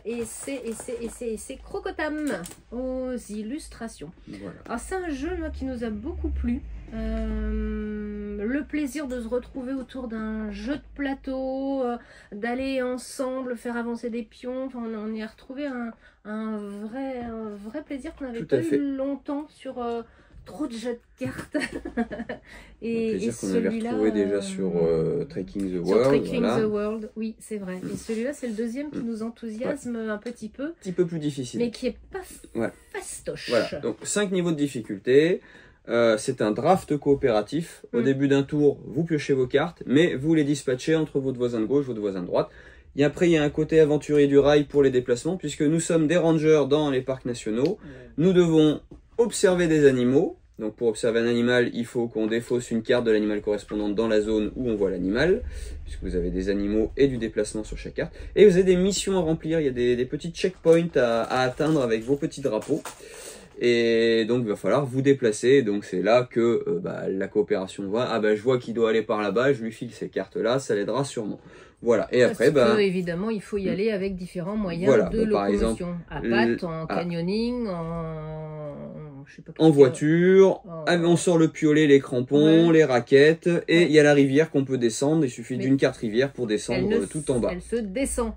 Et c'est Crocotam aux illustrations. Voilà. Alors c'est un jeu qui nous a beaucoup plu. Le plaisir de se retrouver autour d'un jeu de plateau, d'aller ensemble faire avancer des pions. Enfin, on y a retrouvé un vrai plaisir qu'on n'avait pas eu longtemps sur trop de jeux de cartes. Et qu'on avait retrouvé déjà sur Trekking the World. Sur Trekking the World, oui, c'est vrai. Et celui-là, c'est le deuxième qui nous enthousiasme un petit peu. Un petit peu plus difficile. Mais qui est pas fastoche. Voilà, donc 5 niveaux de difficulté. C'est un draft coopératif. Au début d'un tour, vous piochez vos cartes, mais vous les dispatchez entre votre voisin de gauche, votre voisin de droite. Et après, il y a un côté aventurier du rail pour les déplacements, puisque nous sommes des rangers dans les parcs nationaux. Nous devons observer des animaux. Donc pour observer un animal, il faut qu'on défausse une carte de l'animal correspondante dans la zone où on voit l'animal, puisque vous avez des animaux et du déplacement sur chaque carte. Et vous avez des missions à remplir, il y a des petits checkpoints à atteindre avec vos petits drapeaux. Et donc il va falloir vous déplacer, donc c'est là que la coopération va. Ah je vois qu'il doit aller par là-bas, je lui file ces cartes-là, ça l'aidera sûrement. Voilà, et après évidemment il faut y aller avec différents moyens de locomotion. Par exemple, à pattes, en canyoning, en voiture, on sort le piolet, les crampons, les raquettes, et il y a la rivière qu'on peut descendre, il suffit d'une carte rivière pour descendre tout en bas. Elle se descend,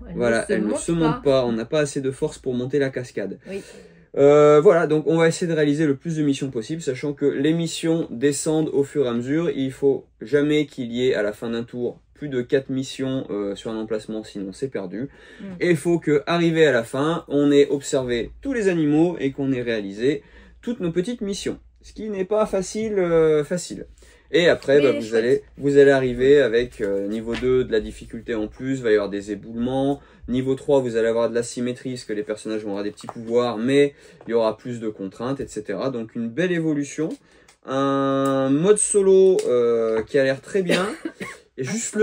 elle ne se monte pas, on n'a pas assez de force pour monter la cascade. Oui. Voilà, donc on va essayer de réaliser le plus de missions possible, sachant que les missions descendent au fur et à mesure. Il faut jamais qu'il y ait à la fin d'un tour plus de 4 missions sur un emplacement, sinon c'est perdu. Et il faut que, arrivé à la fin, on ait observé tous les animaux et qu'on ait réalisé toutes nos petites missions. Ce qui n'est pas facile. Et après, vous allez arriver avec niveau 2 de la difficulté en plus, il va y avoir des éboulements. Niveau 3, vous allez avoir de la symétrie, parce que les personnages vont avoir des petits pouvoirs, mais il y aura plus de contraintes, etc. Donc une belle évolution. Un mode solo qui a l'air très bien. Et juste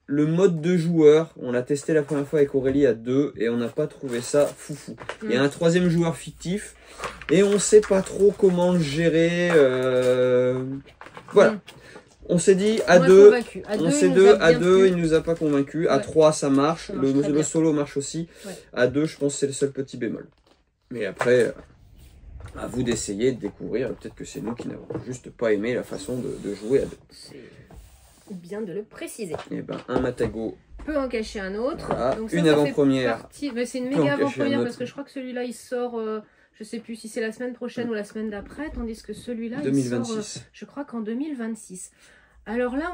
le mode de joueur, on l'a testé la première fois avec Aurélie à 2 et on n'a pas trouvé ça foufou. Il y a un troisième joueur fictif et on sait pas trop comment le gérer. Voilà. On s'est dit à 2, il nous a pas convaincu. À 3, ça marche. Le solo marche aussi. À 2, je pense que c'est le seul petit bémol. Mais après, à vous d'essayer, de découvrir. Peut-être que c'est nous qui n'avons juste pas aimé la façon de jouer à 2. C'est bien de le préciser. Et un Matago peut en cacher un autre. Voilà. Donc une avant-première. C'est une méga avant-première parce que je crois que celui-là il sort, je sais plus si c'est la semaine prochaine ou la semaine d'après, tandis que celui-là il sort, je crois qu'en 2026. Alors là,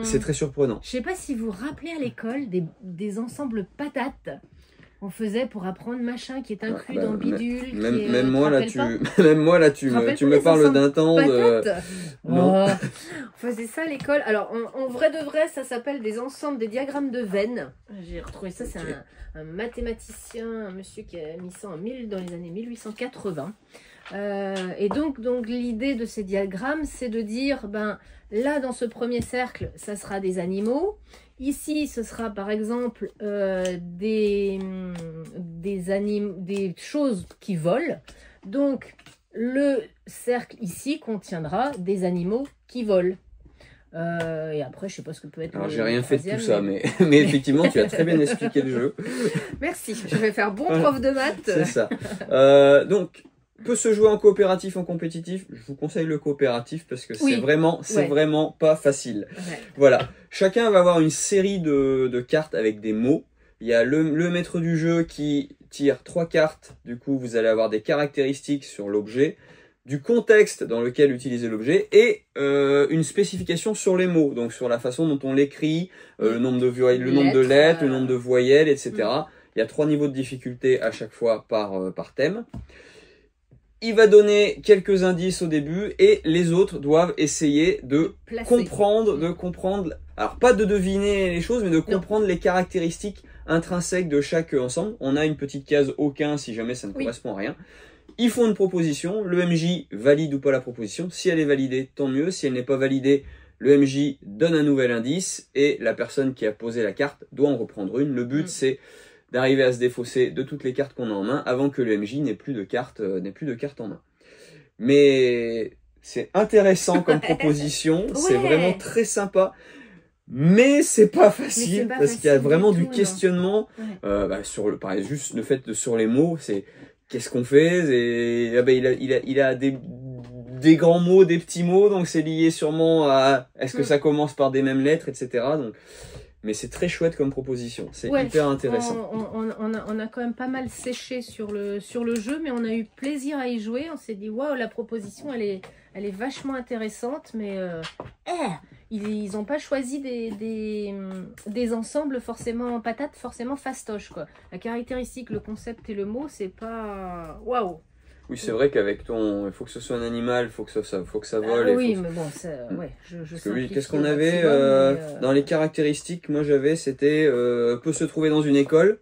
c'est très surprenant. Je sais pas si vous vous rappelez à l'école des ensembles patates. On faisait pour apprendre machin qui est inclus dans bidule. Même moi là, tu me parles d'un temps de... Non. On faisait ça à l'école. Alors en vrai de vrai, ça s'appelle des ensembles, des diagrammes de veines. J'ai retrouvé ça, c'est un mathématicien, un monsieur qui a mis ça dans les années 1880. Et donc l'idée de ces diagrammes, c'est de dire, là dans ce premier cercle, ça sera des animaux. Ici, ce sera par exemple des choses qui volent. Donc, le cercle ici contiendra des animaux qui volent. Et après, je sais pas ce que peut être. Alors, j'ai rien fait de tout ça, mais effectivement, tu as très bien expliqué le jeu. Merci, je vais faire bon prof de maths. C'est ça. Donc, peut se jouer en coopératif, en compétitif. Je vous conseille le coopératif parce que c'est vraiment pas facile. Ouais. Voilà. Chacun va avoir une série de cartes avec des mots. Il y a le maître du jeu qui tire 3 cartes. Du coup, vous allez avoir des caractéristiques sur l'objet, du contexte dans lequel utiliser l'objet et une spécification sur les mots. Donc, sur la façon dont on l'écrit, le nombre de lettres, le nombre de voyelles, etc. Il y a 3 niveaux de difficulté à chaque fois par thème. Il va donner quelques indices au début et les autres doivent essayer de comprendre, alors pas de deviner les choses, mais de comprendre les caractéristiques intrinsèques de chaque ensemble. On a une petite case aucun si jamais ça ne correspond à rien. Ils font une proposition, le MJ valide ou pas la proposition. Si elle est validée, tant mieux. Si elle n'est pas validée, le MJ donne un nouvel indice et la personne qui a posé la carte doit en reprendre une. Le but c'est d'arriver à se défausser de toutes les cartes qu'on a en main avant que le MJ n'ait plus de cartes en main. Mais c'est intéressant comme proposition, c'est Ouais. vraiment très sympa. Mais c'est pas facile c'est pas parce qu'il y a facile vraiment du du tout, non. questionnement sur le, par exemple, juste le fait de sur les mots, c'est qu'est-ce qu'on fait et il a des grands mots, des petits mots, donc c'est lié sûrement à est-ce que ça commence par des mêmes lettres, etc. Donc, mais c'est très chouette comme proposition, c'est hyper intéressant. On a quand même pas mal séché sur le jeu, mais on a eu plaisir à y jouer. On s'est dit waouh, la proposition elle est vachement intéressante, mais ils n'ont pas choisi des ensembles forcément patates, forcément fastoches, quoi. La caractéristique, le concept et le mot, c'est pas waouh. Oui, c'est vrai qu'avec ton, il faut que ce soit un animal, il faut que ça vole. Oui, mais bon, ouais, je parce que oui, qu'est-ce qu'on simplifie au avait maximum, dans les caractéristiques? Moi, c'était peut se trouver dans une école.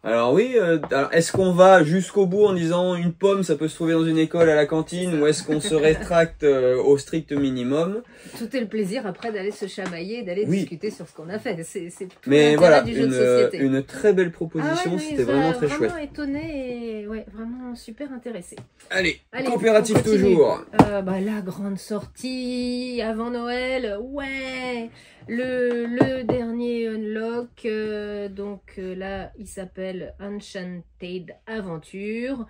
Alors oui, alors est-ce qu'on va jusqu'au bout en disant une pomme, ça peut se trouver dans une école à la cantine, ou est-ce qu'on se rétracte au strict minimum? Tout est le plaisir après d'aller se chamailler, d'aller discuter sur ce qu'on a fait. C'est tout mais l'intérêt voilà, du jeu de société. Une très belle proposition, c'était vraiment très chouette. Vraiment étonné et ouais, vraiment super intéressé. Allez coopératif toujours. La grande sortie avant Noël, ouais. Le dernier unlock, là il s'appelle Enchanted Aventure.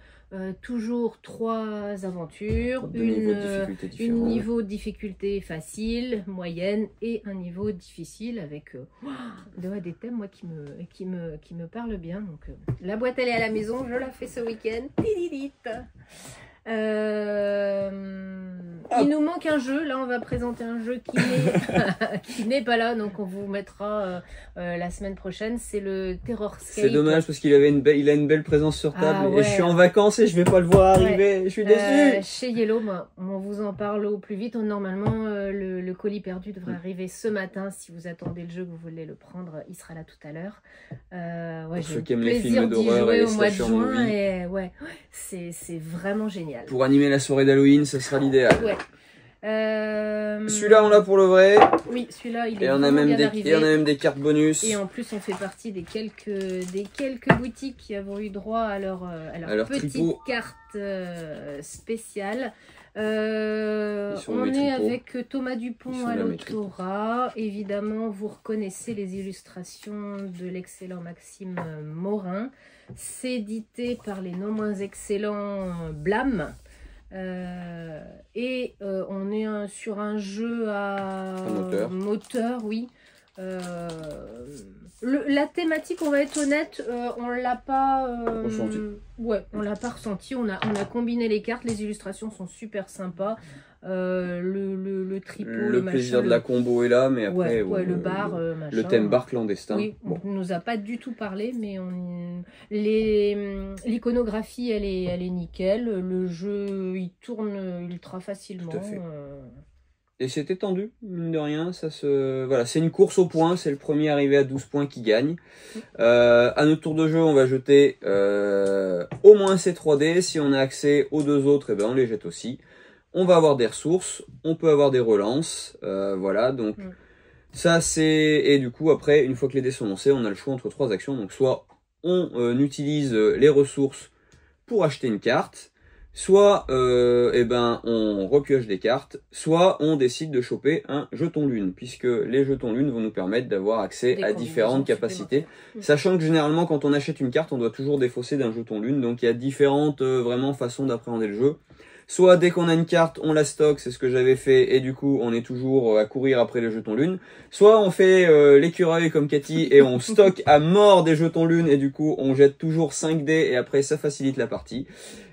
Toujours 3 aventures, une niveau de difficulté facile, moyenne et un niveau difficile avec des thèmes moi qui me parlent bien. Donc la boîte elle est à la maison, je la fais ce week-end. Il nous manque un jeu, là on va présenter un jeu qui n'est pas là, donc on vous mettra la semaine prochaine, c'est le Terrorscape. C'est dommage parce qu'il a une belle présence sur table et je suis en vacances et je vais pas le voir arriver, je suis déçu. Chez Yellow, on vous en parle au plus vite, normalement le colis perdu devrait arriver ce matin, si vous attendez le jeu, que vous voulez le prendre, il sera là tout à l'heure. Pour ceux qui aiment les films d'horreur et les slasher movies. Et c'est vraiment génial. Pour animer la soirée d'Halloween, ce sera l'idéal. Ouais. Celui-là, on l'a pour le vrai. Oui, celui-là, il est et on a même des cartes bonus. Et en plus, on fait partie des quelques boutiques qui avons eu droit à leur petite carte spéciale. On est avec Thomas Dupont à l'autorat. Évidemment, vous reconnaissez les illustrations de l'excellent Maxime Morin. C'est édité par les non moins excellents Blam. On est sur un jeu à moteur, oui. La thématique, on va être honnête, on l'a pas ressenti. Ouais, on l'a pas ressenti. On a combiné les cartes, les illustrations sont super sympas. Le tripot, le plaisir de la combo est là, mais après le bar, le thème bar clandestin. Oui, on nous a pas du tout parlé, mais l'iconographie elle est nickel. Le jeu il tourne ultra facilement. Tout à fait. Et c'est étendu, mine de rien, voilà, c'est une course au point, c'est le premier arrivé à 12 points qui gagne. À notre tour de jeu, on va jeter au moins ces 3 dés. Si on a accès aux 2 autres, on les jette aussi. On va avoir des ressources, on peut avoir des relances, voilà, donc ça c'est... Et du coup, après, une fois que les dés sont lancés, on a le choix entre 3 actions. Donc soit on utilise les ressources pour acheter une carte, soit on repioche des cartes, soit on décide de choper un jeton lune, puisque les jetons lune vont nous permettre d'avoir accès à différentes capacités. Sachant que généralement quand on achète une carte, on doit toujours défausser d'un jeton lune, donc il y a différentes vraiment façons d'appréhender le jeu. Soit dès qu'on a une carte, on la stocke, c'est ce que j'avais fait, et du coup on est toujours à courir après les jetons lune. Soit on fait l'écureuil comme Cathy, et on stocke à mort des jetons lune, et du coup on jette toujours 5 dés, et après ça facilite la partie.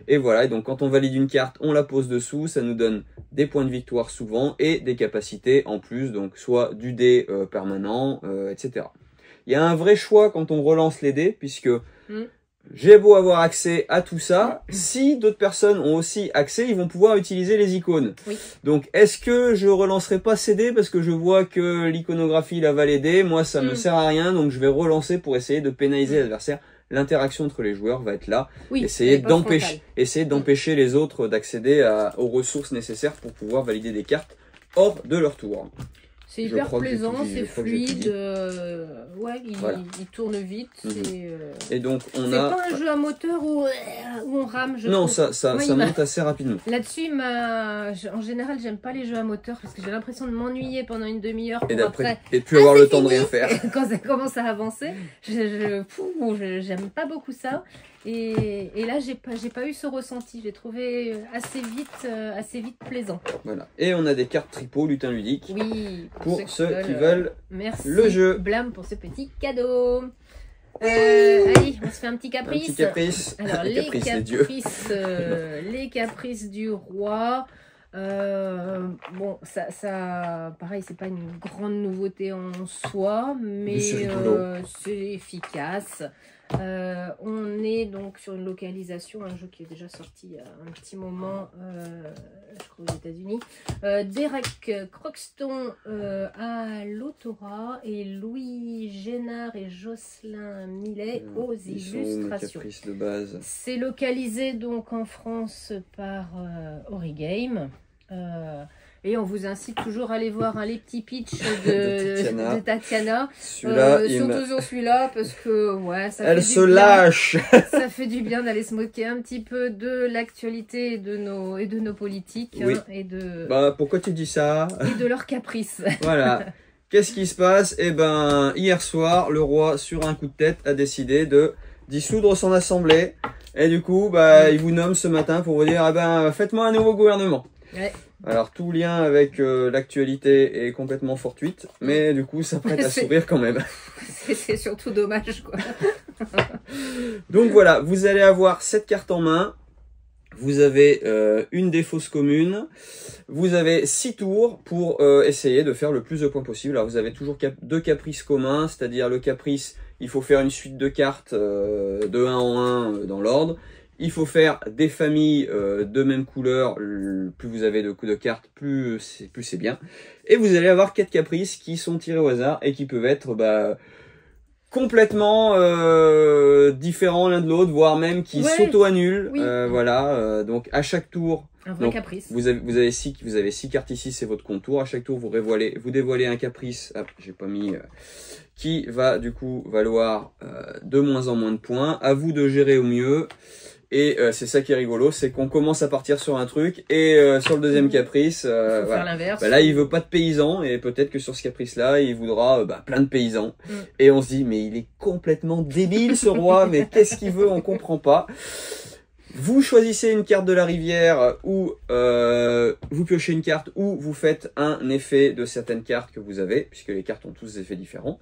Et voilà, et donc quand on valide une carte, on la pose dessous, ça nous donne des points de victoire souvent, et des capacités en plus, donc soit du dé permanent, etc. Il y a un vrai choix quand on relance les dés, puisque... J'ai beau avoir accès à tout ça, si d'autres personnes ont aussi accès, ils vont pouvoir utiliser les icônes. Oui. Donc, est-ce que je relancerai pas ces dés parce que je vois que l'iconographie la validée, moi ça me sert à rien, donc je vais relancer pour essayer de pénaliser l'adversaire. L'interaction entre les joueurs va être là. Oui, essayer d'empêcher les autres d'accéder aux ressources nécessaires pour pouvoir valider des cartes hors de leur tour. C'est hyper plaisant, c'est fluide, ouais, il tourne vite. Et donc on a... C'est pas un jeu à moteur où on rame, je non, trouve. ça monte assez rapidement. Là-dessus, en général, j'aime pas les jeux à moteur parce que j'ai l'impression de m'ennuyer pendant une demi-heure pour après... Et de plus avoir le temps de rien faire. Quand ça commence à avancer, j'aime pas beaucoup ça. Et là, j'ai pas eu ce ressenti. J'ai trouvé assez vite plaisant. Voilà. Et on a des cartes tripot lutin ludique. Oui. Pour ceux qui veulent le jeu. Blam pour ce petit cadeau. Allez, on se fait un petit caprice. Un petit caprice. Alors, les caprices du roi. Bon, ça pareil, c'est pas une grande nouveauté en soi, mais c'est efficace. On est donc sur une localisation, un jeu qui est déjà sorti il y a un petit moment, je crois aux États-Unis. Derek Croxton à l'autorat et Louis Génard et Jocelyn Millet aux illustrations. De base. C'est localisé donc en France par Origame. Et on vous incite toujours à aller voir les petits pitchs de Tatiana. Surtout celui-là, parce que ouais, elle se lâche. Ça fait du bien d'aller se moquer un petit peu de l'actualité et de nos politiques. Oui. Hein, pourquoi tu dis ça? Et de leurs caprices. Voilà. Qu'est-ce qui se passe? Eh ben, hier soir, le roi, sur un coup de tête, a décidé de dissoudre son assemblée. Et du coup, il vous nomme ce matin pour vous dire, faites-moi un nouveau gouvernement. Ouais. Alors tout lien avec l'actualité est complètement fortuite, mais du coup ça prête à sourire quand même. C'est surtout dommage quoi. Donc voilà, vous allez avoir 7 cartes en main, vous avez une des fausses communes, vous avez 6 tours pour essayer de faire le plus de points possible. Alors vous avez toujours 2 caprices communs, c'est-à-dire le caprice, il faut faire une suite de cartes de 1 en 1 dans l'ordre. Il faut faire des familles de même couleur, plus vous avez de coups de cartes, plus c'est bien. Et vous allez avoir 4 caprices qui sont tirés au hasard et qui peuvent être complètement différents l'un de l'autre, voire même qui s'auto-annulent. Oui. Donc à chaque tour, un vrai caprice. Vous avez 6 cartes ici, c'est votre contour. À chaque tour, vous dévoilez un caprice. Ah, j'ai pas mis... qui va du coup valoir de moins en moins de points. À vous de gérer au mieux. Et c'est ça qui est rigolo, c'est qu'on commence à partir sur un truc et sur le deuxième caprice, faire l'inverse. Là il veut pas de paysans et peut-être que sur ce caprice-là il voudra plein de paysans. Et on se dit mais il est complètement débile ce roi, mais qu'est-ce qu'il veut, on comprend pas. Vous choisissez une carte de la rivière ou vous piochez une carte ou vous faites un effet de certaines cartes que vous avez, puisque les cartes ont tous des effets différents.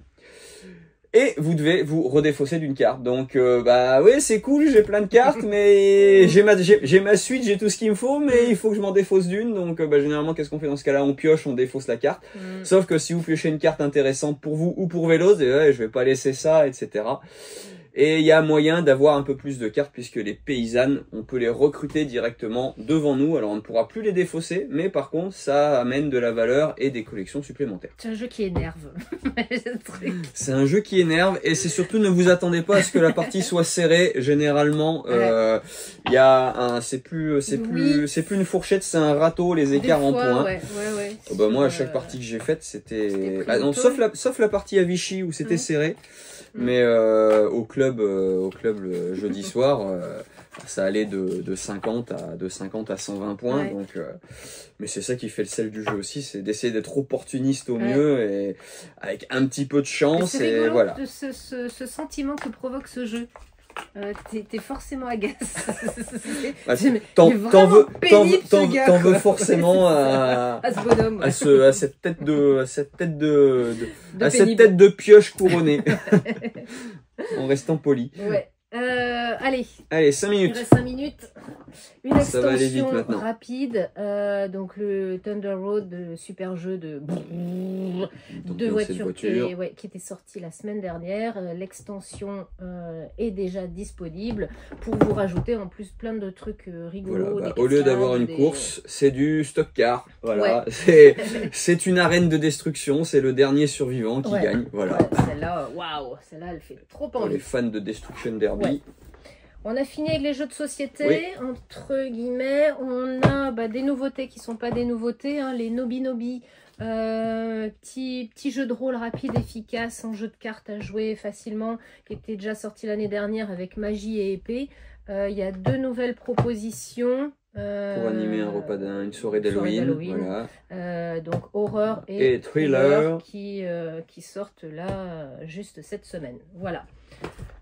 Et vous devez vous redéfausser d'une carte. Donc, oui, c'est cool, j'ai plein de cartes, mais j'ai ma suite, j'ai tout ce qu'il me faut, mais il faut que je m'en défausse d'une. Donc, généralement, qu'est-ce qu'on fait dans ce cas-là? On pioche, on défausse la carte. Sauf que si vous piochez une carte intéressante pour vous ou pour Vélos, je vais pas laisser ça, etc. Et il y a moyen d'avoir un peu plus de cartes puisque les paysannes, on peut les recruter directement devant nous. Alors on ne pourra plus les défausser, mais par contre ça amène de la valeur et des collections supplémentaires. C'est un jeu qui énerve. C'est un jeu qui énerve et c'est surtout ne vous attendez pas à ce que la partie soit serrée. Généralement, il y a c'est plus une fourchette, c'est un râteau, les écarts en points. Moi, à chaque partie que j'ai faite, c'était sauf la partie à Vichy où c'était serré. Mais au club le jeudi soir, ça allait de 50 à 120 points. Ouais. Donc, mais c'est ça qui fait le sel du jeu aussi, c'est d'essayer d'être opportuniste au mieux et avec un petit peu de chance. C'est rigolo voilà. De ce sentiment que provoque ce jeu. T'es forcément agace. T'en veux forcément à ce bonhomme, à cette tête de pioche couronnée. En restant poli. Ouais. Allez, 5 minutes. Il reste 5 minutes. Une extension rapide. Donc le Thunder Road, le super jeu de voitures qui était sorti la semaine dernière. L'extension est déjà disponible pour vous rajouter en plus plein de trucs rigolos. Voilà, au lieu d'avoir une course, c'est du stock car. Voilà, ouais. C'est une arène de destruction. C'est le dernier survivant qui gagne. Voilà. Ouais, celle-là, waouh, celle-là, elle fait trop envie. Pour les fans de Destruction Derby. Ouais. On a fini avec les jeux de société, entre guillemets. On a des nouveautés qui ne sont pas des nouveautés, hein, les Nobi Nobi. Petit jeu de rôle rapide, efficace, en jeu de cartes à jouer facilement, qui était déjà sorti l'année dernière avec magie et épée. Il y a 2 nouvelles propositions. Pour animer un repas une soirée d'Halloween. Voilà. Donc horreur et thriller qui sortent là juste cette semaine. Voilà.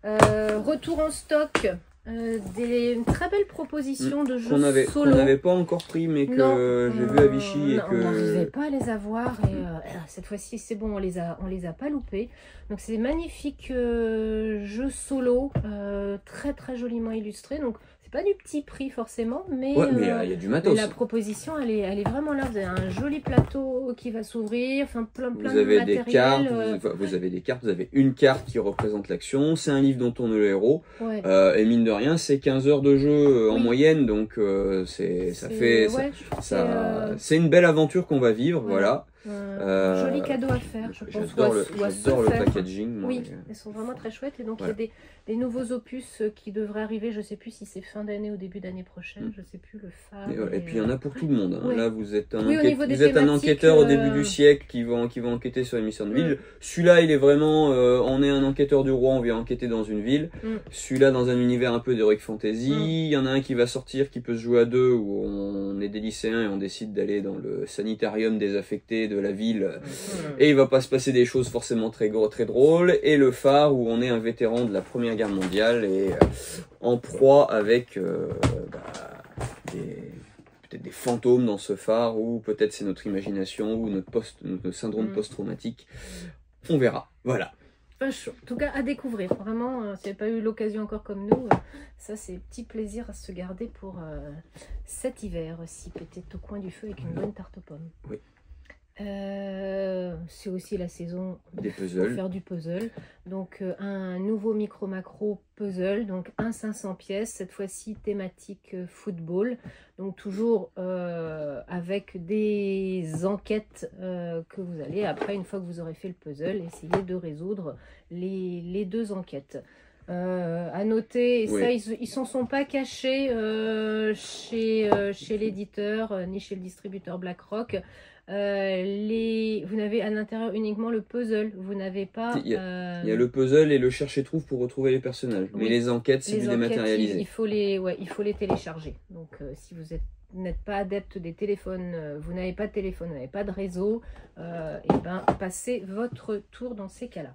Retour en stock. Des très belles propositions de jeux solo. Qu'on n'avait pas encore pris, mais que j'ai vu à Vichy. On n'arrivait pas à les avoir. Et cette fois-ci, c'est bon, on les a pas loupés. Donc, c'est des magnifiques jeux solo, très très joliment illustrés. Donc, c'est pas du petit prix forcément, mais il y a du matos. La proposition, elle est vraiment là. Vous avez un joli plateau qui va s'ouvrir, enfin plein de matériel. Vous avez des cartes, vous avez une carte qui représente l'action, c'est un livre dont on est le héros. Et mine de rien, c'est 15 heures de jeu en moyenne, donc c'est une belle aventure qu'on va vivre, voilà. Joli cadeau à faire, je pense. J'adore le packaging. Moi, oui, ils sont vraiment très chouettes. Et donc, il y a des nouveaux opus qui devraient arriver. Je ne sais plus si c'est fin d'année ou début d'année prochaine. Je ne sais plus le phare. Et puis, il y en a pour tout le monde. Hein. Là, vous êtes un enquêteur au début du siècle qui va enquêter sur les missions de ville. Celui-là, il est vraiment... on est un enquêteur du roi, on vient enquêter dans une ville. Celui-là, dans un univers un peu d'heroic fantasy. Il y en a un qui va sortir, qui peut se jouer à 2, où on est des lycéens et on décide d'aller dans le sanitarium désaffecté de la ville, et il va pas se passer des choses forcément très drôles, et le phare où on est un vétéran de la Première Guerre mondiale et en proie avec peut-être des fantômes dans ce phare, ou peut-être c'est notre imagination ou notre syndrome post-traumatique, on verra, voilà. En tout cas, à découvrir. Vraiment, si vous n'avez pas eu l'occasion encore comme nous, ça c'est petit plaisir à se garder pour cet hiver aussi, peut-être au coin du feu avec une bonne tarte aux pommes. Oui. C'est aussi la saison des puzzles. Pour faire du puzzle. Donc un nouveau micro-macro puzzle, donc un 500 pièces, cette fois-ci thématique football. Donc toujours avec des enquêtes que vous allez, après, une fois que vous aurez fait le puzzle, essayer de résoudre les 2 enquêtes. À noter, et ça ils s'en sont pas cachés chez l'éditeur ni chez le distributeur BlackRock. Vous n'avez à l'intérieur uniquement le puzzle, vous n'avez pas... Il y a le puzzle et le chercher-trouve pour retrouver les personnages, mais les enquêtes, c'est du dématérialisé. Il faut les télécharger. Donc si vous n'êtes pas adepte des téléphones, vous n'avez pas de téléphone, vous n'avez pas de réseau, et passez votre tour dans ces cas-là.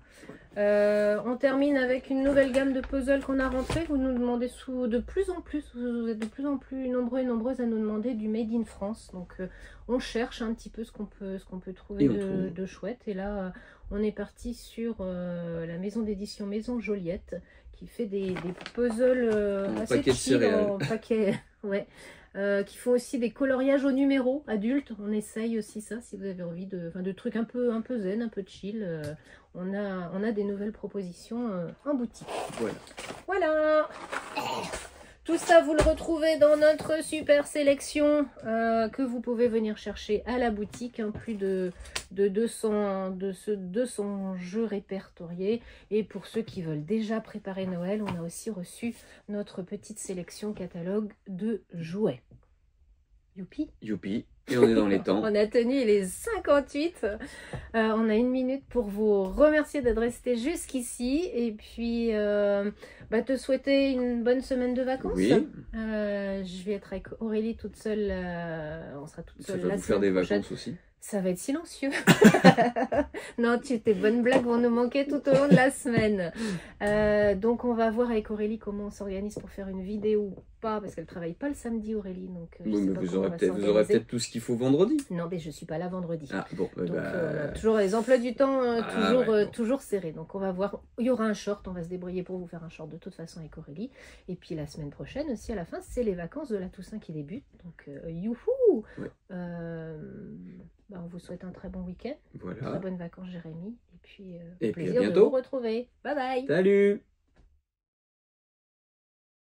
On termine avec une nouvelle gamme de puzzles qu'on a rentré. Vous nous demandez de plus en plus, vous êtes de plus en plus nombreux et nombreuses à nous demander du Made in France. Donc on cherche un petit peu ce qu'on peut trouver de chouette. Et là, on est parti sur la maison d'édition Maison Joliette, qui fait des puzzles assez chill en paquet. Qui font aussi des coloriages au numéro adultes. On essaye aussi ça si vous avez envie de trucs un peu zen, un peu chill. On a des nouvelles propositions en boutique. Voilà. Tout ça, vous le retrouvez dans notre super sélection que vous pouvez venir chercher à la boutique. Plus de 200 jeux répertoriés. Et pour ceux qui veulent déjà préparer Noël, on a aussi reçu notre petite sélection catalogue de jouets. Youpi. Youpi. Et on est dans les temps. On a tenu les 58. On a 1 minute pour vous remercier d'être resté jusqu'ici. Et puis, te souhaiter une bonne semaine de vacances. Oui. Je vais être avec Aurélie toute seule. On sera toute seule la semaine prochaine. Ça va vous faire des vacances aussi. Ça va être silencieux. Non, tes bonnes blagues vont nous manquer tout au long de la semaine. Donc, on va voir avec Aurélie comment on s'organise pour faire une vidéo ou pas, parce qu'elle ne travaille pas le samedi, Aurélie. Donc, vous aurez peut-être tout ce qu'il faut vendredi. Non, mais je ne suis pas là vendredi. Ah, bon, donc, toujours les emplois du temps toujours serrés. Donc, on va voir. Il y aura un short. On va se débrouiller pour vous faire un short de toute façon avec Aurélie. Et puis, la semaine prochaine aussi, à la fin, c'est les vacances de la Toussaint qui débutent. Donc, youhou! On vous souhaite un très bon week-end. Voilà. Très bonnes vacances, Jérémy. Et puis, à plaisir bientôt. de vous retrouver. Bye bye. Salut.